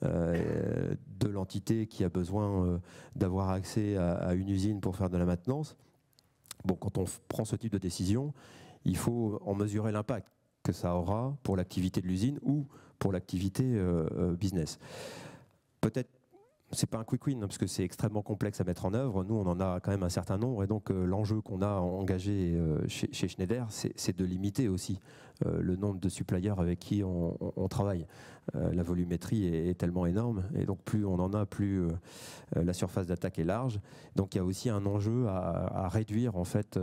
de l'entité qui a besoin d'avoir accès à une usine pour faire de la maintenance ? Bon, quand on prend ce type de décision, il faut en mesurer l'impact que ça aura pour l'activité de l'usine ou pour l'activité business. Peut-être, c'est pas un quick win, parce que c'est extrêmement complexe à mettre en œuvre. Nous, on en a quand même un certain nombre, et donc l'enjeu qu'on a engagé chez Schneider, c'est de limiter aussi le nombre de suppliers avec qui on travaille. La volumétrie est tellement énorme, et donc plus on en a, plus la surface d'attaque est large. Donc il y a aussi un enjeu à réduire en fait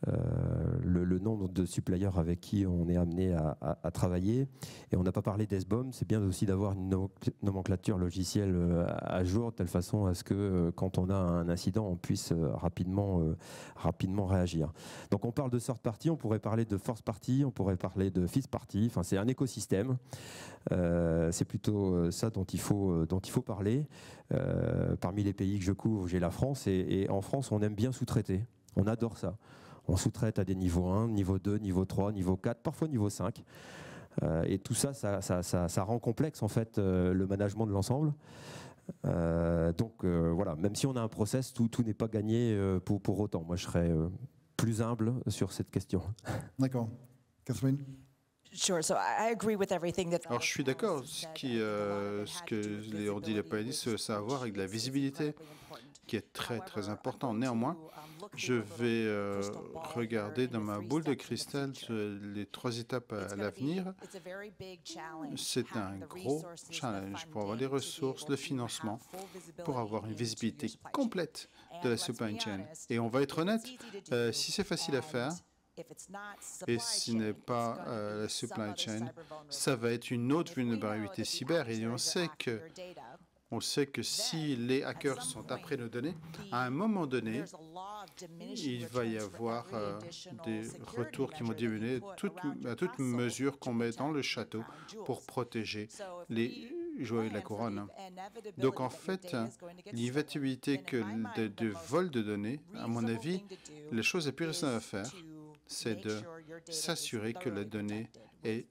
le nombre de suppliers avec qui on est amené à travailler. Et on n'a pas parlé d'SBOM, c'est bien aussi d'avoir une nomenclature logicielle à jour, de telle façon à ce que quand on a un incident, on puisse rapidement réagir. Donc on parle de third party, on pourrait parler de fourth party, on pourrait parler de fifth party, enfin c'est un écosystème. C'est plutôt ça dont il faut parler. Parmi les pays que je couvre, j'ai la France, et en France, on aime bien sous-traiter. On adore ça. On sous-traite à des niveaux 1, niveau 2, niveau 3, niveau 4, parfois niveau 5. Et tout ça, ça rend complexe en fait le management de l'ensemble. Donc voilà, même si on a un process, tout n'est pas gagné pour autant. Moi, je serais plus humble sur cette question. D'accord. Catherine? Sure. So I agree with everything that. Alors, je suis d'accord. Ce que Léon dit, n'a pas dit, ça a à voir avec la visibilité, qui est très, très important. Néanmoins, je vais regarder dans ma boule de cristal les 3 étapes à l'avenir. C'est un gros challenge pour avoir les ressources, le financement, pour avoir une visibilité complète de la supply chain. Et on va être honnête, si c'est facile à faire, et ce n'est pas la supply chain, ça va être une autre vulnérabilité cyber. Et on sait que si les hackers sont après nos données, à un moment donné, il va y avoir des retours qui vont diminuer à toute mesure qu'on met dans le château pour protéger les joyaux de la couronne. Donc en fait, l'inévitabilité de vol de données, à mon avis, la chose la plus raisonnable à faire, c'est de s'assurer que la donnée est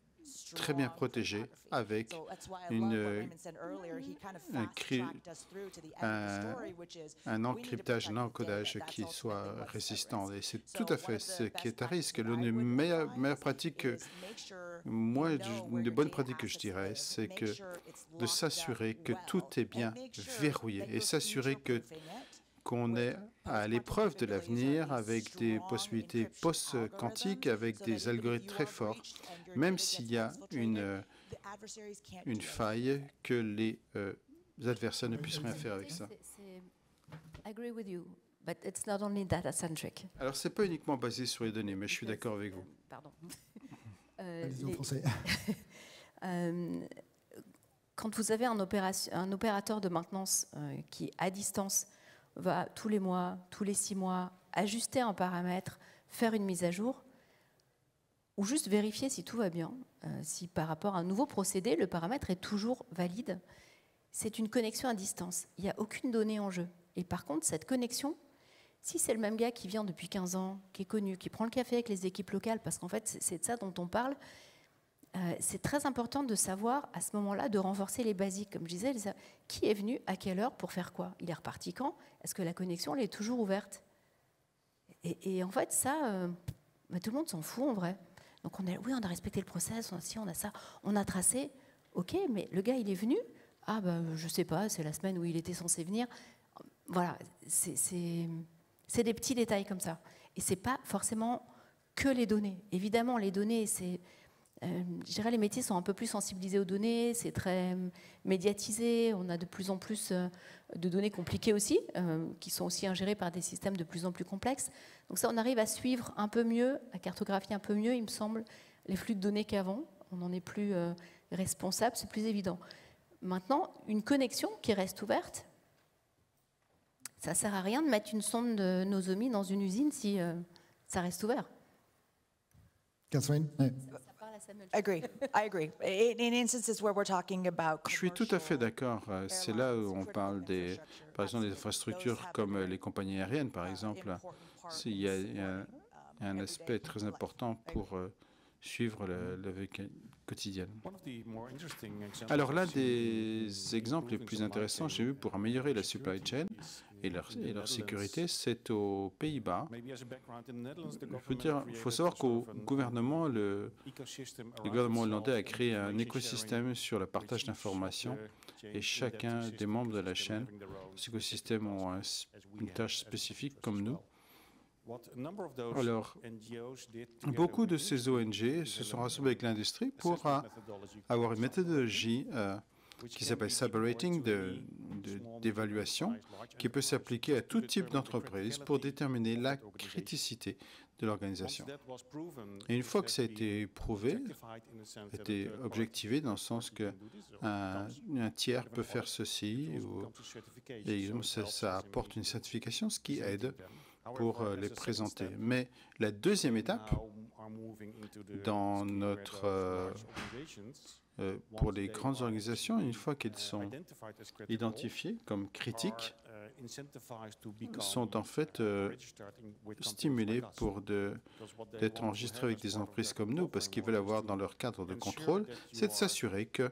très bien protégée avec un encryptage, un encodage qui soit résistant. Et c'est tout à fait ce qui est à risque. L'une des meilleures pratiques, une des bonnes pratiques que je dirais, c'est de s'assurer que tout est bien verrouillé et s'assurer qu'on est à l'épreuve de l'avenir avec des possibilités post-quantiques, avec des algorithmes très forts, même s'il y a une faille, que les adversaires ne puissent rien faire avec ça. Alors, ce n'est pas uniquement basé sur les données, mais je suis d'accord avec vous. Pardon. Allez-y en français. Quand vous avez un opérateur de maintenance qui, à distance, va tous les mois, tous les 6 mois, ajuster un paramètre, faire une mise à jour, ou juste vérifier si tout va bien, si par rapport à un nouveau procédé, le paramètre est toujours valide, c'est une connexion à distance. Il n'y a aucune donnée en jeu. Et par contre, cette connexion, si c'est le même gars qui vient depuis 15 ans, qui est connu, qui prend le café avec les équipes locales, parce qu'en fait, c'est de ça dont on parle, c'est très important de savoir, à ce moment-là, de renforcer les basiques. Comme je disais, qui est venu, à quelle heure, pour faire quoi? Il est reparti quand? Est-ce que la connexion elle est toujours ouverte? Et en fait, ça, tout le monde s'en fout, en vrai. Donc, on a respecté le process, on a ça, on a tracé. OK, mais le gars, il est venu? Ah, je sais pas, c'est la semaine où il était censé venir. Voilà, c'est des petits détails comme ça. Et c'est pas forcément que les données. Évidemment, les données, c'est... je dirais les métiers sont un peu plus sensibilisés aux données, c'est très médiatisé, on a de plus en plus de données compliquées aussi, qui sont aussi ingérées par des systèmes de plus en plus complexes. Donc ça, on arrive à suivre un peu mieux, à cartographier un peu mieux, il me semble, les flux de données qu'avant. On n'en est plus responsable, c'est plus évident. Maintenant, une connexion qui reste ouverte, ça ne sert à rien de mettre une sonde de Nozomi dans une usine si ça reste ouvert. Catherine? Ouais. I agree. In instances where we're talking about. Je suis tout à fait d'accord. C'est là où on parle par exemple, des infrastructures comme les compagnies aériennes, par exemple. Il y a un aspect très important pour suivre la vie quotidienne. Alors, l'un des exemples les plus intéressants que j'ai vu pour améliorer la supply chain et leur sécurité, c'est aux Pays-Bas. Il faut savoir qu'au gouvernement, le gouvernement hollandais a créé un écosystème sur le partage d'informations et chacun des membres de la chaîne, ces écosystèmes ont une tâche spécifique comme nous. Alors, beaucoup de ces ONG se sont rassemblés avec l'industrie pour avoir une méthodologie qui s'appelle Cyber Rating d'évaluation, qui peut s'appliquer à tout type d'entreprise pour déterminer la criticité de l'organisation. Et une fois que ça a été prouvé, été objectivé dans le sens qu'un tiers peut faire ceci, et ça apporte une certification, ce qui aide pour les présenter. Mais la deuxième étape, dans pour les grandes organisations, une fois qu'elles sont identifiées comme critiques, sont en fait stimulés pour d'être enregistrés avec des entreprises comme nous, parce qu'ils veulent avoir dans leur cadre de contrôle, c'est de s'assurer que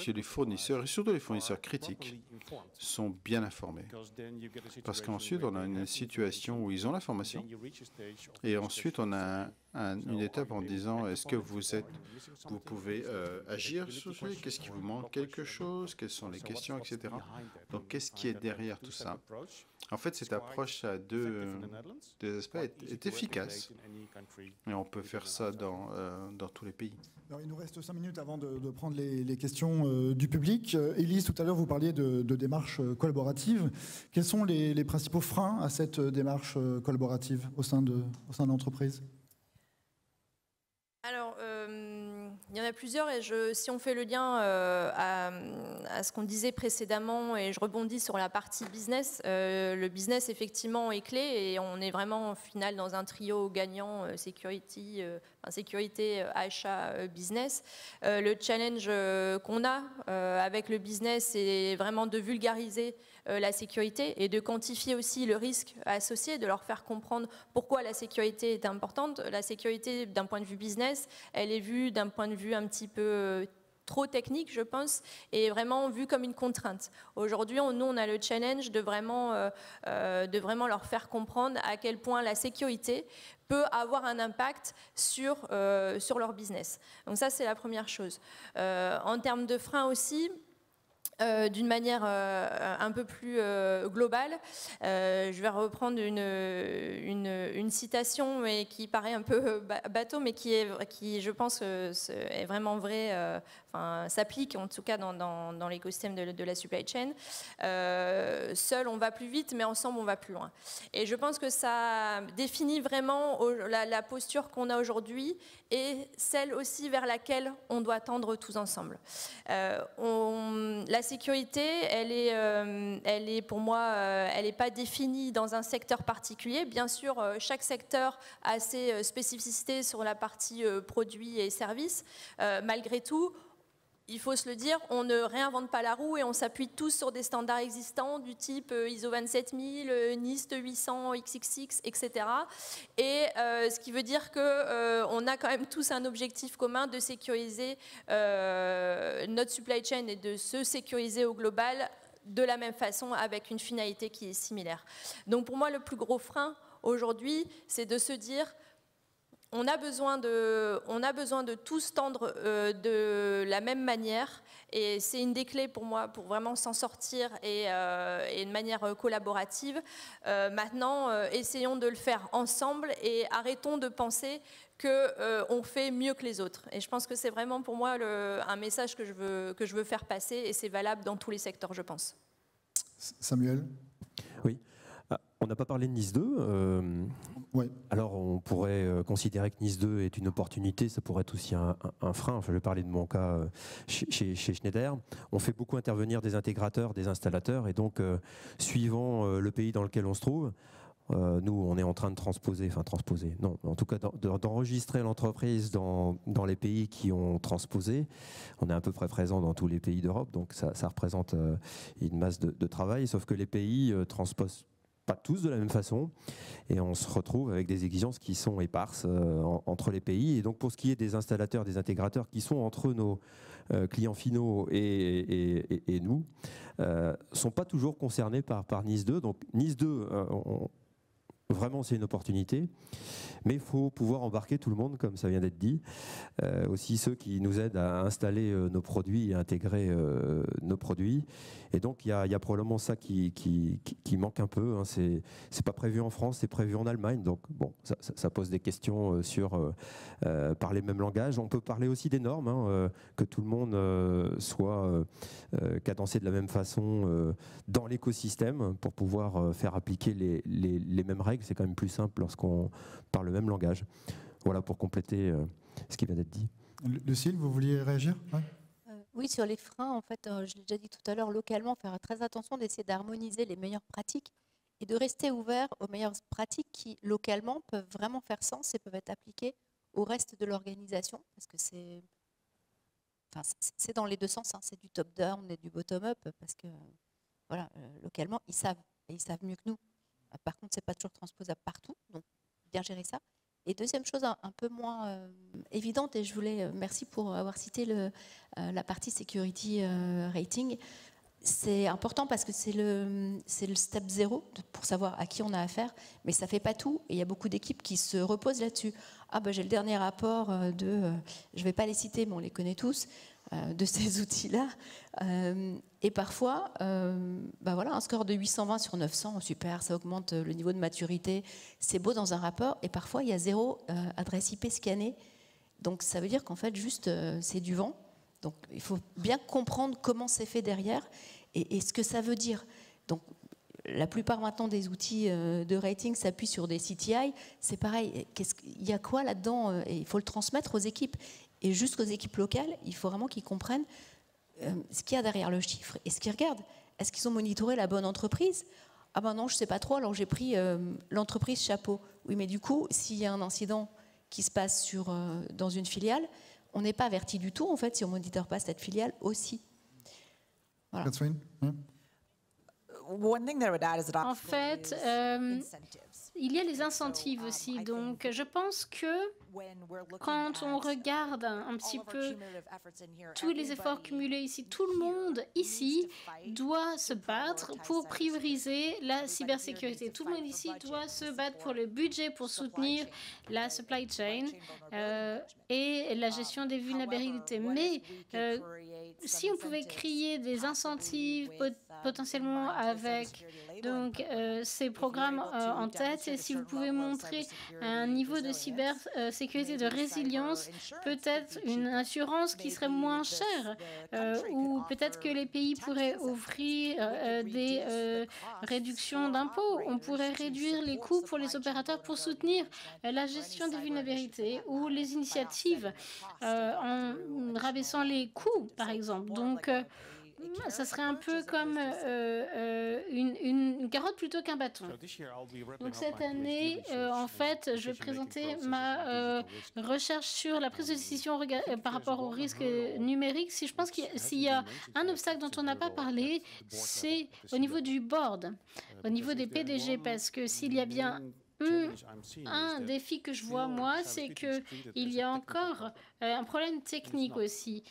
les fournisseurs, et surtout les fournisseurs critiques, sont bien informés. Parce qu'ensuite, on a une situation où ils ont l'information, et ensuite, on a une étape en disant, est-ce que vous pouvez agir sur ce sujet? Qu'est-ce qui vous manque quelque chose? Quelles sont les questions, etc. Donc, qu'est-ce qui est derrière tout ça? En fait, cette approche à deux aspects est efficace. Et on peut faire ça dans tous les pays. Alors, il nous reste 5 minutes avant de prendre les questions du public. Élise, tout à l'heure, vous parliez de démarche collaborative. Quels sont les principaux freins à cette démarche collaborative au sein de l'entreprise? Alors, il y en a plusieurs et si on fait le lien à ce qu'on disait précédemment et je rebondis sur la partie business, le business effectivement est clé et on est vraiment au final dans un trio gagnant sécurité, achat, business. Le challenge qu'on a avec le business, c'est vraiment de vulgariser la sécurité et de quantifier aussi le risque associé, de leur faire comprendre pourquoi la sécurité est importante. La sécurité, d'un point de vue business, elle est vue d'un point de vue un petit peu trop technique, je pense, et vraiment vue comme une contrainte. Aujourd'hui, nous, on a le challenge de vraiment leur faire comprendre à quel point la sécurité peut avoir un impact sur leur business. Donc ça, c'est la première chose. En termes de freins aussi, d'une manière un peu plus globale. Je vais reprendre une citation mais qui paraît un peu bateau, mais qui je pense, est vraiment vrai, s'applique en tout cas dans l'écosystème de la supply chain. Seul, on va plus vite, mais ensemble, on va plus loin. Et je pense que ça définit vraiment la posture qu'on a aujourd'hui et celle aussi vers laquelle on doit tendre tous ensemble. La sécurité, elle est pour moi, elle n'est pas définie dans un secteur particulier. Bien sûr, chaque secteur a ses spécificités sur la partie produits et services. Malgré tout, il faut se le dire, on ne réinvente pas la roue et on s'appuie tous sur des standards existants du type ISO 27000, NIST 800, XXX, etc. Et ce qui veut dire qu'on a quand même tous un objectif commun de sécuriser notre supply chain et de se sécuriser au global de la même façon avec une finalité qui est similaire. Donc pour moi, le plus gros frein aujourd'hui, c'est de se dire on a besoin de tous tendre de la même manière et c'est une des clés pour moi pour vraiment s'en sortir et de manière collaborative. Maintenant, essayons de le faire ensemble et arrêtons de penser qu'on fait mieux que les autres. Et je pense que c'est vraiment pour moi un message que je veux faire passer et c'est valable dans tous les secteurs, je pense. Samuel ? Oui. On n'a pas parlé de NIS 2. Ouais. Alors, on pourrait considérer que NIS 2 est une opportunité. Ça pourrait être aussi un frein. Enfin, je vais parler de mon cas chez Schneider. On fait beaucoup intervenir des intégrateurs, des installateurs. Et donc, suivant le pays dans lequel on se trouve, nous, on est en train de transposer, non, en tout cas d'enregistrer l'entreprise dans les pays qui ont transposé. On est à peu près présent dans tous les pays d'Europe, donc ça représente une masse de travail, sauf que les pays transposent pas tous de la même façon, et on se retrouve avec des exigences qui sont éparses entre les pays. Et donc pour ce qui est des installateurs, des intégrateurs qui sont entre nos clients finaux et nous, sont pas toujours concernés par NIS 2. Donc NIS 2, vraiment, c'est une opportunité, mais il faut pouvoir embarquer tout le monde, comme ça vient d'être dit. Aussi ceux qui nous aident à installer nos produits et à intégrer nos produits. Et donc, il y a probablement ça qui manque un peu. Hein. C'est pas prévu en France, c'est prévu en Allemagne. Donc, bon, ça pose des questions sur parler le même langage. On peut parler aussi des normes, hein, que tout le monde soit cadencé de la même façon dans l'écosystème pour pouvoir faire appliquer les mêmes règles. C'est quand même plus simple lorsqu'on parle le même langage. Voilà pour compléter ce qui vient d'être dit. Lucille, vous vouliez réagir ? Ouais. Oui, sur les freins, en fait, je l'ai déjà dit tout à l'heure, localement, faire très attention d'essayer d'harmoniser les meilleures pratiques et de rester ouvert aux meilleures pratiques qui, localement, peuvent vraiment faire sens et peuvent être appliquées au reste de l'organisation, parce que c'est dans les deux sens, hein, c'est du top-down et du bottom-up, parce que voilà, localement, ils savent, et ils savent mieux que nous. Par contre, c'est pas toujours transposable partout, donc bien gérer ça. Et deuxième chose un peu moins évidente, et je voulais, merci pour avoir cité la partie security rating. C'est important parce que c'est le step 0 pour savoir à qui on a affaire, mais ça ne fait pas tout. Et il y a beaucoup d'équipes qui se reposent là-dessus. Ah ben j'ai le dernier rapport je ne vais pas les citer, mais on les connaît tous, de ces outils-là. Et parfois, voilà, un score de 820 sur 900, super, ça augmente le niveau de maturité. C'est beau dans un rapport. Et parfois, il y a 0 adresse IP scannée. Donc ça veut dire qu'en fait, juste, c'est du vent. Donc, il faut bien comprendre comment c'est fait derrière et ce que ça veut dire. Donc, la plupart maintenant des outils de rating s'appuient sur des CTI. C'est pareil. Il y a quoi là-dedans? Il faut le transmettre aux équipes. Et jusqu'aux équipes locales, il faut vraiment qu'ils comprennent ce qu'il y a derrière le chiffre et ce qu'ils regardent. Est-ce qu'ils ont monitoré la bonne entreprise? Ah ben non, je ne sais pas trop, alors j'ai pris l'entreprise chapeau. Oui, mais du coup, s'il y a un incident qui se passe dans une filiale, on n'est pas averti du tout, en fait, si on ne monitore pas cette filiale aussi. Voilà. Catherine? En fait, il y a les incentives aussi. Donc, je pense que quand on regarde un petit peu tous les efforts cumulés ici, tout le monde ici doit se battre pour prioriser la cybersécurité. Tout le monde ici doit se battre pour le budget, pour soutenir la supply chain et la gestion des vulnérabilités. Mais si on pouvait créer des incentives potentiellement avec ces programmes en tête, et si vous pouvez montrer un niveau de cybersécurité, de résilience, peut-être une assurance qui serait moins chère, ou peut-être que les pays pourraient offrir des réductions d'impôts. On pourrait réduire les coûts pour les opérateurs pour soutenir la gestion des vulnérabilités ou les initiatives en rabaissant les coûts, par exemple. Donc, ça serait un peu comme une carotte plutôt qu'un bâton. Donc cette année, en fait, je vais présenter ma recherche sur la prise de décision par rapport au risque numérique. Je pense qu'il y a un obstacle dont on n'a pas parlé, c'est au niveau du board, au niveau des PDG, parce que s'il y a bien un défi que je vois, moi, c'est qu'il y a encore un problème technique aussi.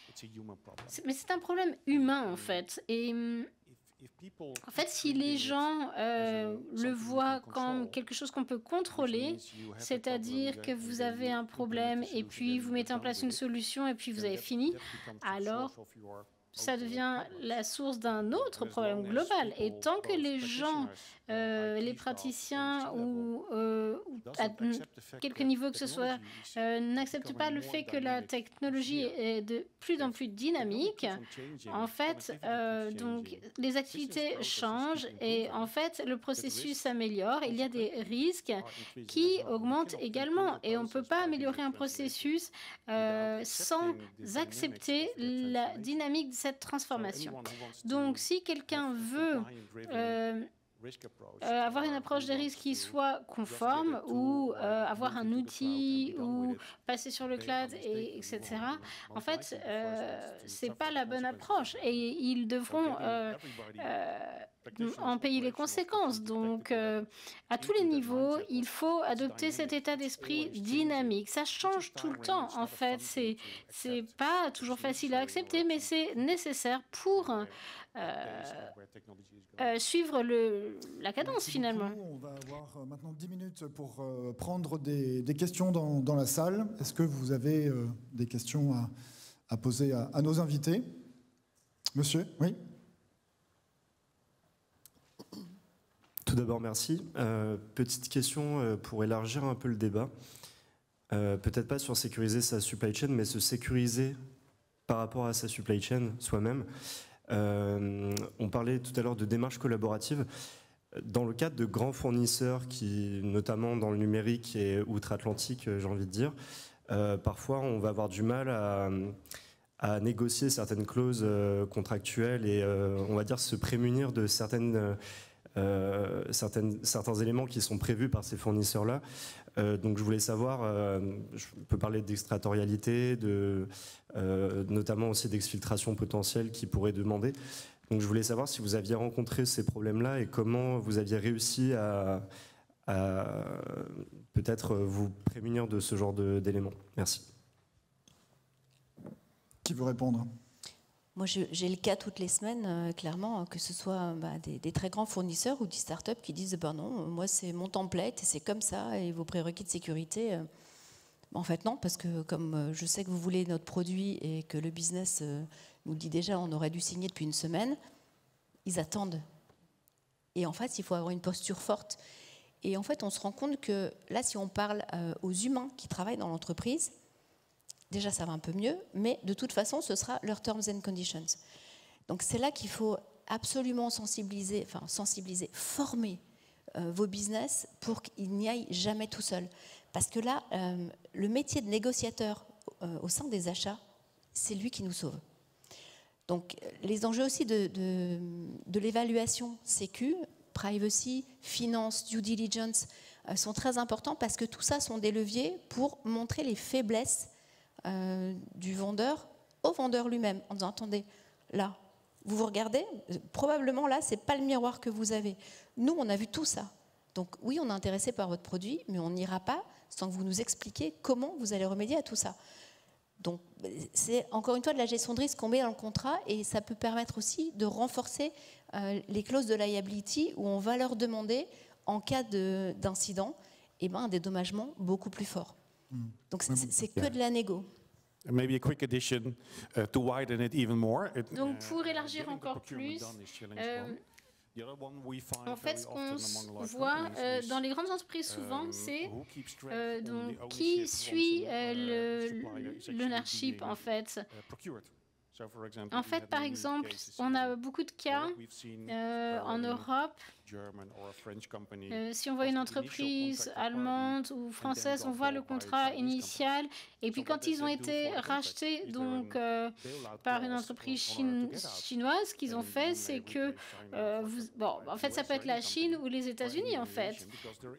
Mais c'est un problème humain, en fait. Et en fait, si les gens le voient comme quelque chose qu'on peut contrôler, c'est-à-dire que vous avez un problème et puis vous mettez en place une solution et puis vous avez fini, alors ça devient la source d'un autre problème global. Et tant que les gens, les praticiens ou à quelque niveau que ce soit, n'acceptent pas le fait que la technologie est de plus en plus dynamique, en fait, donc les activités changent et en fait le processus s'améliore. Il y a des risques qui augmentent également et on ne peut pas améliorer un processus sans accepter la dynamique de cette transformation. Donc, si quelqu'un veut avoir une approche des risques qui soit conforme ou avoir un outil ou passer sur le cloud, etc., en fait, ce n'est pas la bonne approche et ils devront en payer les conséquences. Donc, à tous les niveaux, il faut adopter cet état d'esprit dynamique. Ça change tout le temps, en fait. C'est pas toujours facile à accepter, mais c'est nécessaire pour suivre la cadence, finalement. On va avoir maintenant 10 minutes pour prendre des questions dans la salle. Est-ce que vous avez des questions à poser à nos invités? Monsieur, oui? Tout d'abord, merci. Petite question pour élargir un peu le débat. Peut-être pas sur sécuriser sa supply chain, mais se sécuriser par rapport à sa supply chain soi-même. On parlait tout à l'heure de démarches collaboratives. Dans le cadre de grands fournisseurs, notamment dans le numérique et outre-Atlantique, j'ai envie de dire, parfois on va avoir du mal à négocier certaines clauses contractuelles et on va dire se prémunir de certains éléments qui sont prévus par ces fournisseurs-là. Donc je voulais savoir, je peux parler d'extraterritorialité, notamment aussi d'exfiltration potentielle qui pourrait demander. Donc je voulais savoir si vous aviez rencontré ces problèmes-là et comment vous aviez réussi à peut-être vous prémunir de ce genre d'éléments. Merci. Qui veut répondre? Moi, j'ai le cas toutes les semaines, clairement, que ce soit des très grands fournisseurs ou des startups qui disent non, moi c'est mon template et c'est comme ça, et vos prérequis de sécurité. En fait, non, parce que comme je sais que vous voulez notre produit et que le business nous dit déjà on aurait dû signer depuis une semaine, ils attendent. Et en fait, il faut avoir une posture forte. Et en fait, on se rend compte que là, si on parle aux humains qui travaillent dans l'entreprise, déjà, ça va un peu mieux, mais de toute façon, ce sera leurs terms and conditions. Donc, c'est là qu'il faut absolument sensibiliser, former vos business pour qu'ils n'y aillent jamais tout seuls. Parce que là, le métier de négociateur au sein des achats, c'est lui qui nous sauve. Donc, les enjeux aussi de l'évaluation sécu, privacy, finance, due diligence, sont très importants parce que tout ça sont des leviers pour montrer les faiblesses du vendeur au vendeur lui-même, en disant attendez, là, vous regardez, probablement là, c'est pas le miroir que vous avez. Nous, on a vu tout ça. Donc oui, on est intéressé par votre produit, mais on n'ira pas sans que vous nous expliquiez comment vous allez remédier à tout ça. Donc c'est encore une fois de la gestion de risque qu'on met dans le contrat, et ça peut permettre aussi de renforcer les clauses de liability où on va leur demander, en cas d'incident, un dédommagement beaucoup plus fort. Donc c'est que de la négo. Maybe a quick addition to widen it even more. Donc pour élargir encore plus, en fait, ce qu'on voit dans les grandes entreprises souvent, c'est qui suit l'ownership en fait. En fait, par exemple, on a beaucoup de cas en Europe. Si on voit une entreprise allemande ou française, on voit le contrat initial, et puis quand ils ont été rachetés donc par une entreprise chinoise, ce qu'ils ont fait, c'est que en fait, ça peut être la Chine ou les États-Unis en fait,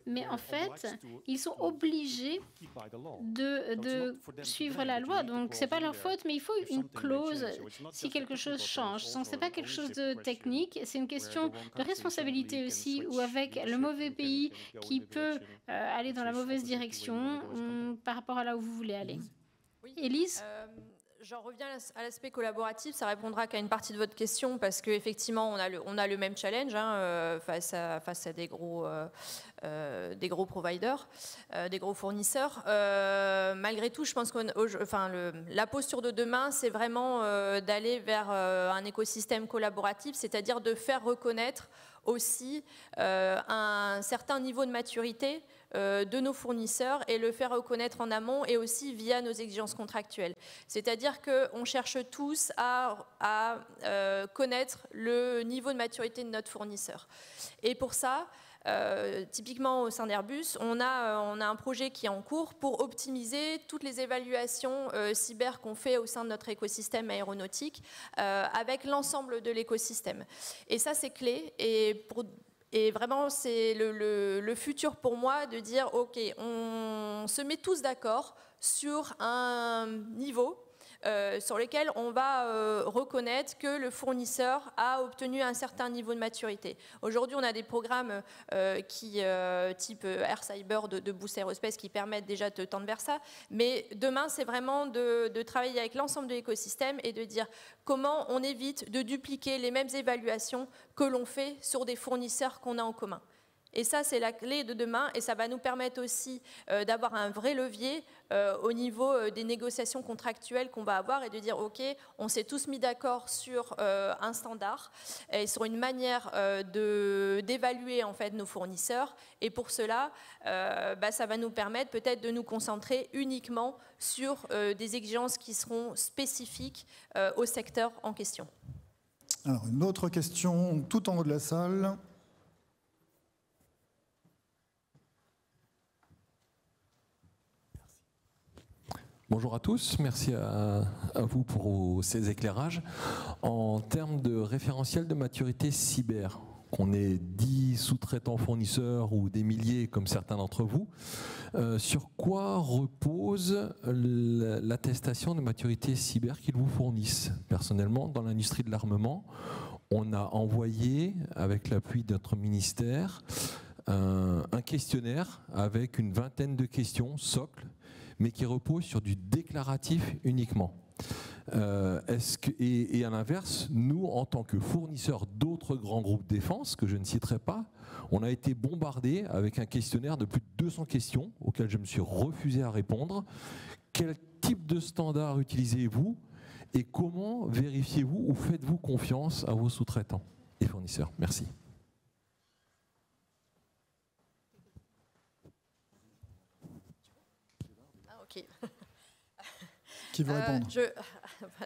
mais en fait, ils sont obligés de suivre la loi. Donc c'est pas leur faute, mais il faut une clause si quelque chose change. Donc c'est pas quelque chose de technique, c'est une question de responsabilité aussi, ou avec le mauvais pays qui peut aller dans la mauvaise direction par rapport à là où vous voulez aller. Oui. Élise, j'en reviens à l'aspect collaboratif, ça répondra qu'à une partie de votre question, parce qu'effectivement, on a le même challenge face à des gros providers, des gros fournisseurs. Malgré tout, je pense que la posture de demain, c'est vraiment d'aller vers un écosystème collaboratif, c'est-à-dire de faire reconnaître aussi un certain niveau de maturité de nos fournisseurs et le faire reconnaître en amont et aussi via nos exigences contractuelles. C'est-à-dire qu'on cherche tous à connaître le niveau de maturité de notre fournisseur. Et pour ça, typiquement au sein d'Airbus, on a un projet qui est en cours pour optimiser toutes les évaluations cyber qu'on fait au sein de notre écosystème aéronautique avec l'ensemble de l'écosystème. Et ça, c'est clé. Et vraiment, c'est le futur pour moi de dire, OK, on se met tous d'accord sur un niveau sur lequel on va reconnaître que le fournisseur a obtenu un certain niveau de maturité. Aujourd'hui, on a des programmes type Air Cyber de Boost Aerospace qui permettent déjà de tendre vers ça. Mais demain, c'est vraiment de travailler avec l'ensemble de l'écosystème et de dire comment on évite de dupliquer les mêmes évaluations que l'on fait sur des fournisseurs qu'on a en commun. Et ça, c'est la clé de demain, et ça va nous permettre aussi d'avoir un vrai levier au niveau des négociations contractuelles qu'on va avoir et de dire, OK, on s'est tous mis d'accord sur un standard et sur une manière d'évaluer en fait nos fournisseurs. Et pour cela, ça va nous permettre peut-être de nous concentrer uniquement sur des exigences qui seront spécifiques au secteur en question. Alors, une autre question tout en haut de la salle. Bonjour à tous, merci à vous pour ces éclairages. En termes de référentiel de maturité cyber, qu'on ait 10 sous-traitants fournisseurs ou des milliers comme certains d'entre vous, sur quoi repose l'attestation de maturité cyber qu'ils vous fournissent? Personnellement, dans l'industrie de l'armement, on a envoyé, avec l'appui de notre ministère, un questionnaire avec une vingtaine de questions, socle, mais qui repose sur du déclaratif uniquement. Et à l'inverse, nous, en tant que fournisseurs d'autres grands groupes défense, que je ne citerai pas, on a été bombardés avec un questionnaire de plus de 200 questions auxquelles je me suis refusé à répondre. Quel type de standard utilisez-vous et comment vérifiez-vous ou faites-vous confiance à vos sous-traitants et fournisseurs? Merci. Ah, ok. Qui veut répondre?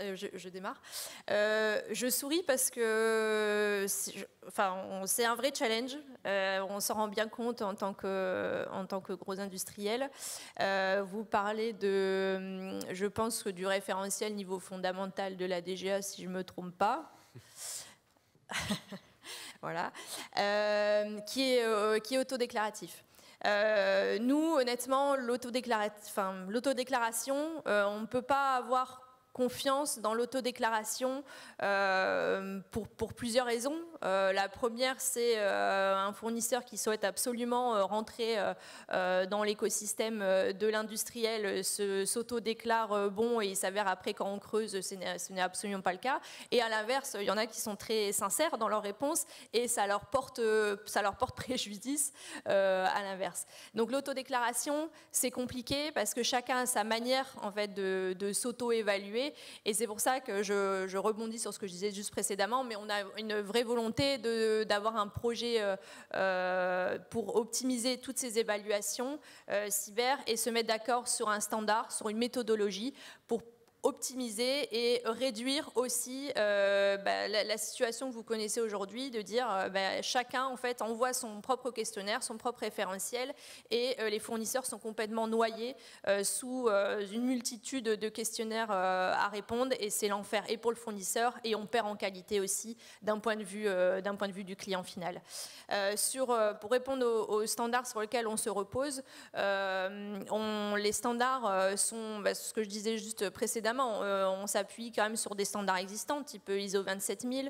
Je démarre. Je souris parce que c'est un vrai challenge. On s'en rend bien compte en tant que gros industriel. Vous parlez je pense, du référentiel niveau fondamental de la DGA, si je ne me trompe pas. Voilà. Qui est autodéclaratif. Nous, honnêtement, l'autodéclaration, on ne peut pas avoir confiance dans l'autodéclaration pour plusieurs raisons. La première, c'est un fournisseur qui souhaite absolument rentrer dans l'écosystème de l'industriel s'autodéclare bon et il s'avère après quand on creuse, ce n'est absolument pas le cas. Et à l'inverse, il y en a qui sont très sincères dans leur réponse et ça leur porte préjudice à l'inverse. Donc l'autodéclaration, c'est compliqué parce que chacun a sa manière en fait de s'auto-évaluer. Et c'est pour ça que je rebondis sur ce que je disais juste précédemment, mais on a une vraie volonté d'avoir un projet pour optimiser toutes ces évaluations cyber et se mettre d'accord sur un standard, sur une méthodologie pour optimiser et réduire aussi la situation que vous connaissez aujourd'hui, de dire chacun en fait envoie son propre questionnaire, son propre référentiel et les fournisseurs sont complètement noyés sous une multitude de questionnaires à répondre et c'est l'enfer et pour le fournisseur et on perd en qualité aussi d'un point de vue du client final. Pour répondre aux standards sur lesquels on se repose, les standards sont ce que je disais juste précédemment. On s'appuie quand même sur des standards existants, type ISO 27000,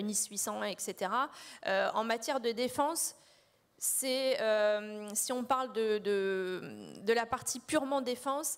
NIS 800, etc. En matière de défense, si on parle de la partie purement défense,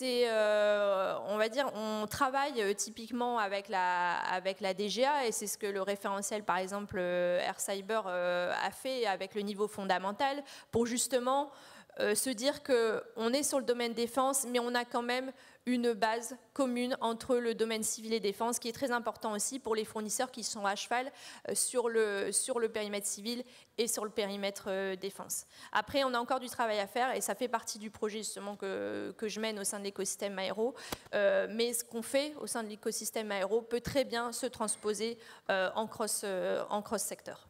on va dire, on travaille typiquement avec la DGA et c'est ce que le référentiel, par exemple, Air Cyber a fait avec le niveau fondamental pour justement se dire qu'on est sur le domaine défense, mais on a quand même une base commune entre le domaine civil et défense, qui est très important aussi pour les fournisseurs qui sont à cheval sur le périmètre civil et sur le périmètre défense. Après, on a encore du travail à faire et ça fait partie du projet justement que je mène au sein de l'écosystème aéro. Mais ce qu'on fait au sein de l'écosystème aéro peut très bien se transposer en cross-secteur.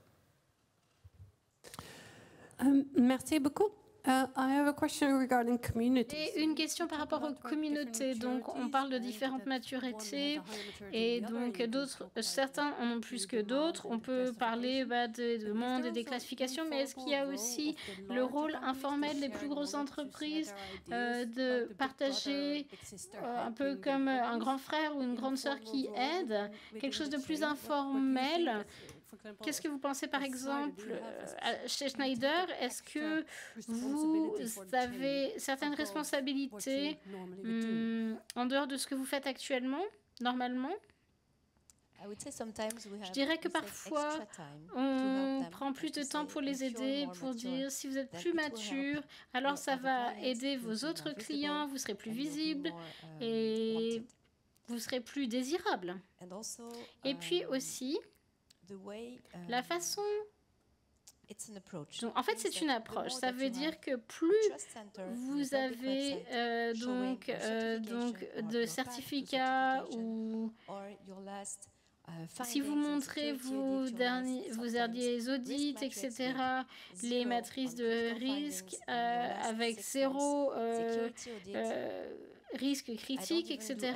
Merci beaucoup. I have a question regarding communities. Et une question par rapport aux communautés. Donc, on parle de différentes maturités et donc certains en ont plus que d'autres. On peut parler des demandes et des classifications, mais est-ce qu'il y a aussi le rôle informel des plus grosses entreprises de partager un peu comme un grand frère ou une grande sœur qui aide, quelque chose de plus informel? Qu'est-ce que vous pensez, par exemple, chez Schneider? Est-ce que vous avez certaines responsabilités en dehors de ce que vous faites actuellement, normalement? Je dirais que parfois, on prend plus de temps pour les aider, pour dire si vous êtes plus mature, alors ça va aider vos autres clients, vous serez plus visible et vous serez plus désirable. Et puis aussi, la façon... Donc, en fait, c'est une approche. Ça veut dire que plus vous avez de certificats ou si vous montrez vos derniers audits, etc., les matrices de risque avec zéro risque critique, etc.,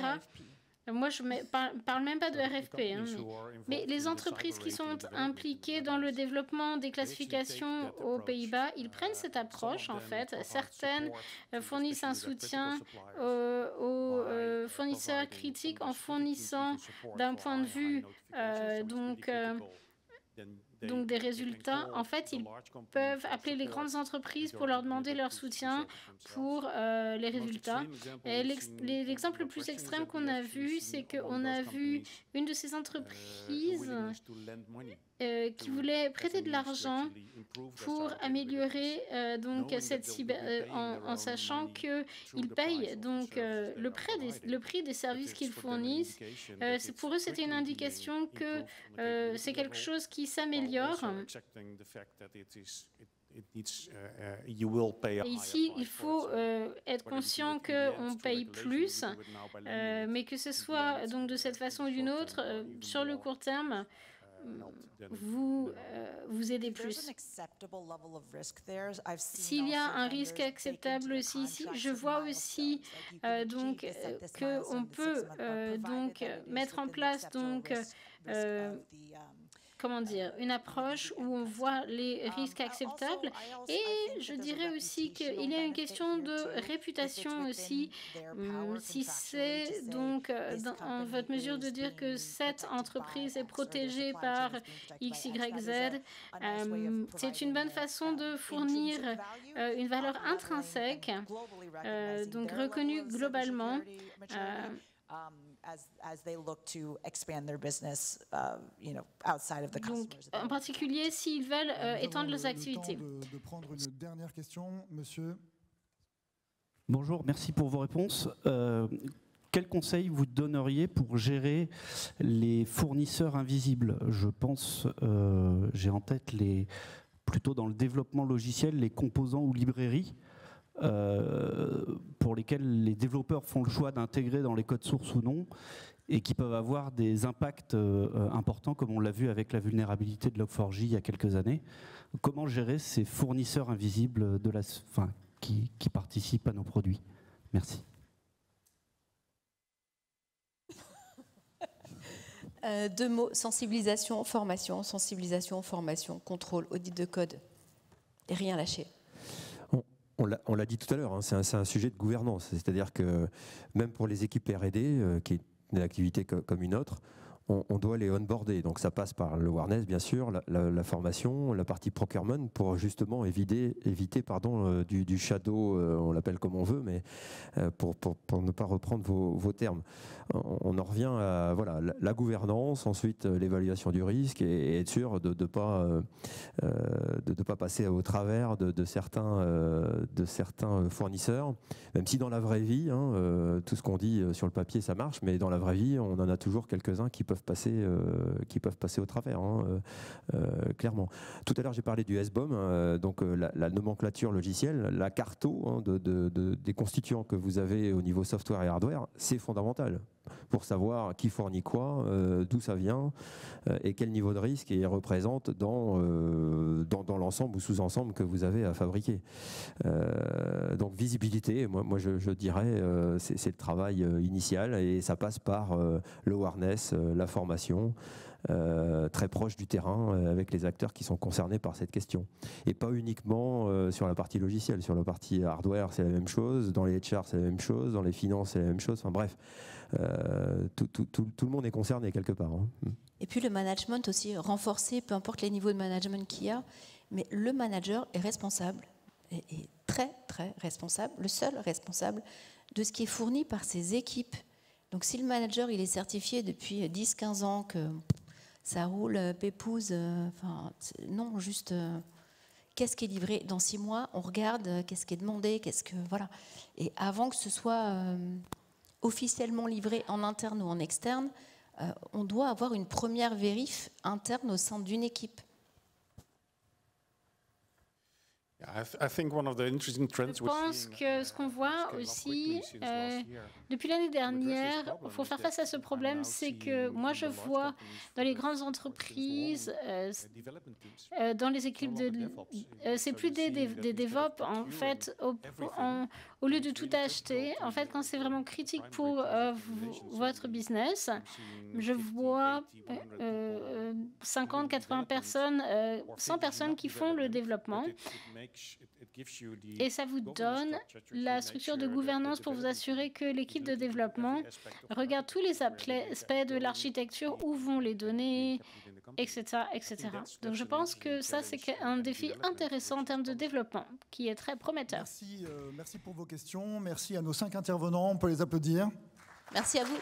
Moi, je ne parle même pas de RFP, hein, mais les entreprises qui sont impliquées dans le développement des classifications aux Pays-Bas, ils prennent cette approche, en fait. Certaines fournissent un soutien aux fournisseurs critiques en fournissant d'un point de vue donc des résultats. En fait, ils peuvent appeler les grandes entreprises pour leur demander leur soutien pour les résultats. Et l'exemple le plus extrême qu'on a vu, c'est qu'on a vu une de ces entreprises qui voulait prêter de l'argent pour améliorer donc en sachant qu'ils payent donc le prix des services qu'ils fournissent. Pour eux, c'était une indication que c'est quelque chose qui s'améliore. Et ici, il faut être conscient qu'on paye plus, mais que ce soit donc de cette façon ou d'une autre, sur le court terme, vous aidez plus. S'il y a un risque acceptable aussi ici, je vois aussi donc qu'on peut donc mettre en place donc comment dire, une approche où on voit les risques acceptables. Et je dirais aussi qu'il y a une question de réputation aussi. Si c'est donc en votre mesure de dire que cette entreprise est protégée par X, Y, Z, c'est une bonne façon de fournir une valeur intrinsèque, donc reconnue globalement. As they look to expand their business, outside of the customers. Donc, en particulier, s'ils veulent étendre leurs activités. De prendre une dernière question, monsieur. Bonjour, merci pour vos réponses. Quel conseil vous donneriez pour gérer les fournisseurs invisibles? Je pense, j'ai en tête plutôt dans le développement logiciel, les composants ou librairies. Pour lesquels les développeurs font le choix d'intégrer dans les codes sources ou non, et qui peuvent avoir des impacts importants, comme on l'a vu avec la vulnérabilité de Log4j il y a quelques années. Comment gérer ces fournisseurs invisibles qui participent à nos produits? Merci. Deux mots, sensibilisation, formation, contrôle, audit de code, et rien lâcher. On l'a dit tout à l'heure, hein, c'est un sujet de gouvernance. C'est-à-dire que même pour les équipes R&D, qui est une activité comme une autre, on doit les onboarder. Donc ça passe par le awareness, bien sûr, la formation, la partie procurement, pour justement éviter du shadow, on l'appelle comme on veut, mais pour ne pas reprendre vos termes. On en revient à la gouvernance, ensuite l'évaluation du risque, et être sûr de ne pas passer au travers de certains fournisseurs, même si dans la vraie vie, tout ce qu'on dit sur le papier, ça marche, mais dans la vraie vie, on en a toujours quelques-uns qui peuvent passer au travers, clairement. Tout à l'heure, j'ai parlé du SBOM, donc la nomenclature logicielle, la carto des constituants que vous avez au niveau software et hardware, c'est fondamental pour savoir qui fournit quoi, d'où ça vient et quel niveau de risque il représente dans l'ensemble ou sous-ensemble que vous avez à fabriquer. Donc visibilité, moi je dirais, c'est le travail initial, et ça passe par le awareness, la formation, très proche du terrain avec les acteurs qui sont concernés par cette question. Et pas uniquement sur la partie logicielle, sur la partie hardware c'est la même chose, dans les HR c'est la même chose, dans les finances c'est la même chose, enfin bref, tout le monde est concerné quelque part. Et puis le management aussi, renforcer, peu importe les niveaux de management qu'il y a, mais le manager est responsable, est très très responsable, le seul responsable de ce qui est fourni par ses équipes. Donc si le manager il est certifié depuis 10-15 ans que ça roule pépouze, non, juste qu'est-ce qui est livré dans 6 mois, on regarde qu'est-ce qui est demandé, voilà. Et avant que ce soit officiellement livré en interne ou en externe, on doit avoir une première vérif interne au sein d'une équipe. Je pense que ce qu'on voit aussi depuis l'année dernière, il faut faire face à ce problème, c'est que moi je vois dans les grandes entreprises, dans les équipes c'est plus des DevOps en fait, au lieu de tout acheter, en fait quand c'est vraiment critique pour votre business, je vois 50, 80 personnes, 100 personnes qui font le développement. Et ça vous donne la structure de gouvernance pour vous assurer que l'équipe de développement regarde tous les aspects de l'architecture, où vont les données, etc., etc. Donc je pense que ça, c'est un défi intéressant en termes de développement, qui est très prometteur. Merci pour vos questions. Merci à nos 5 intervenants. On peut les applaudir. Merci à vous.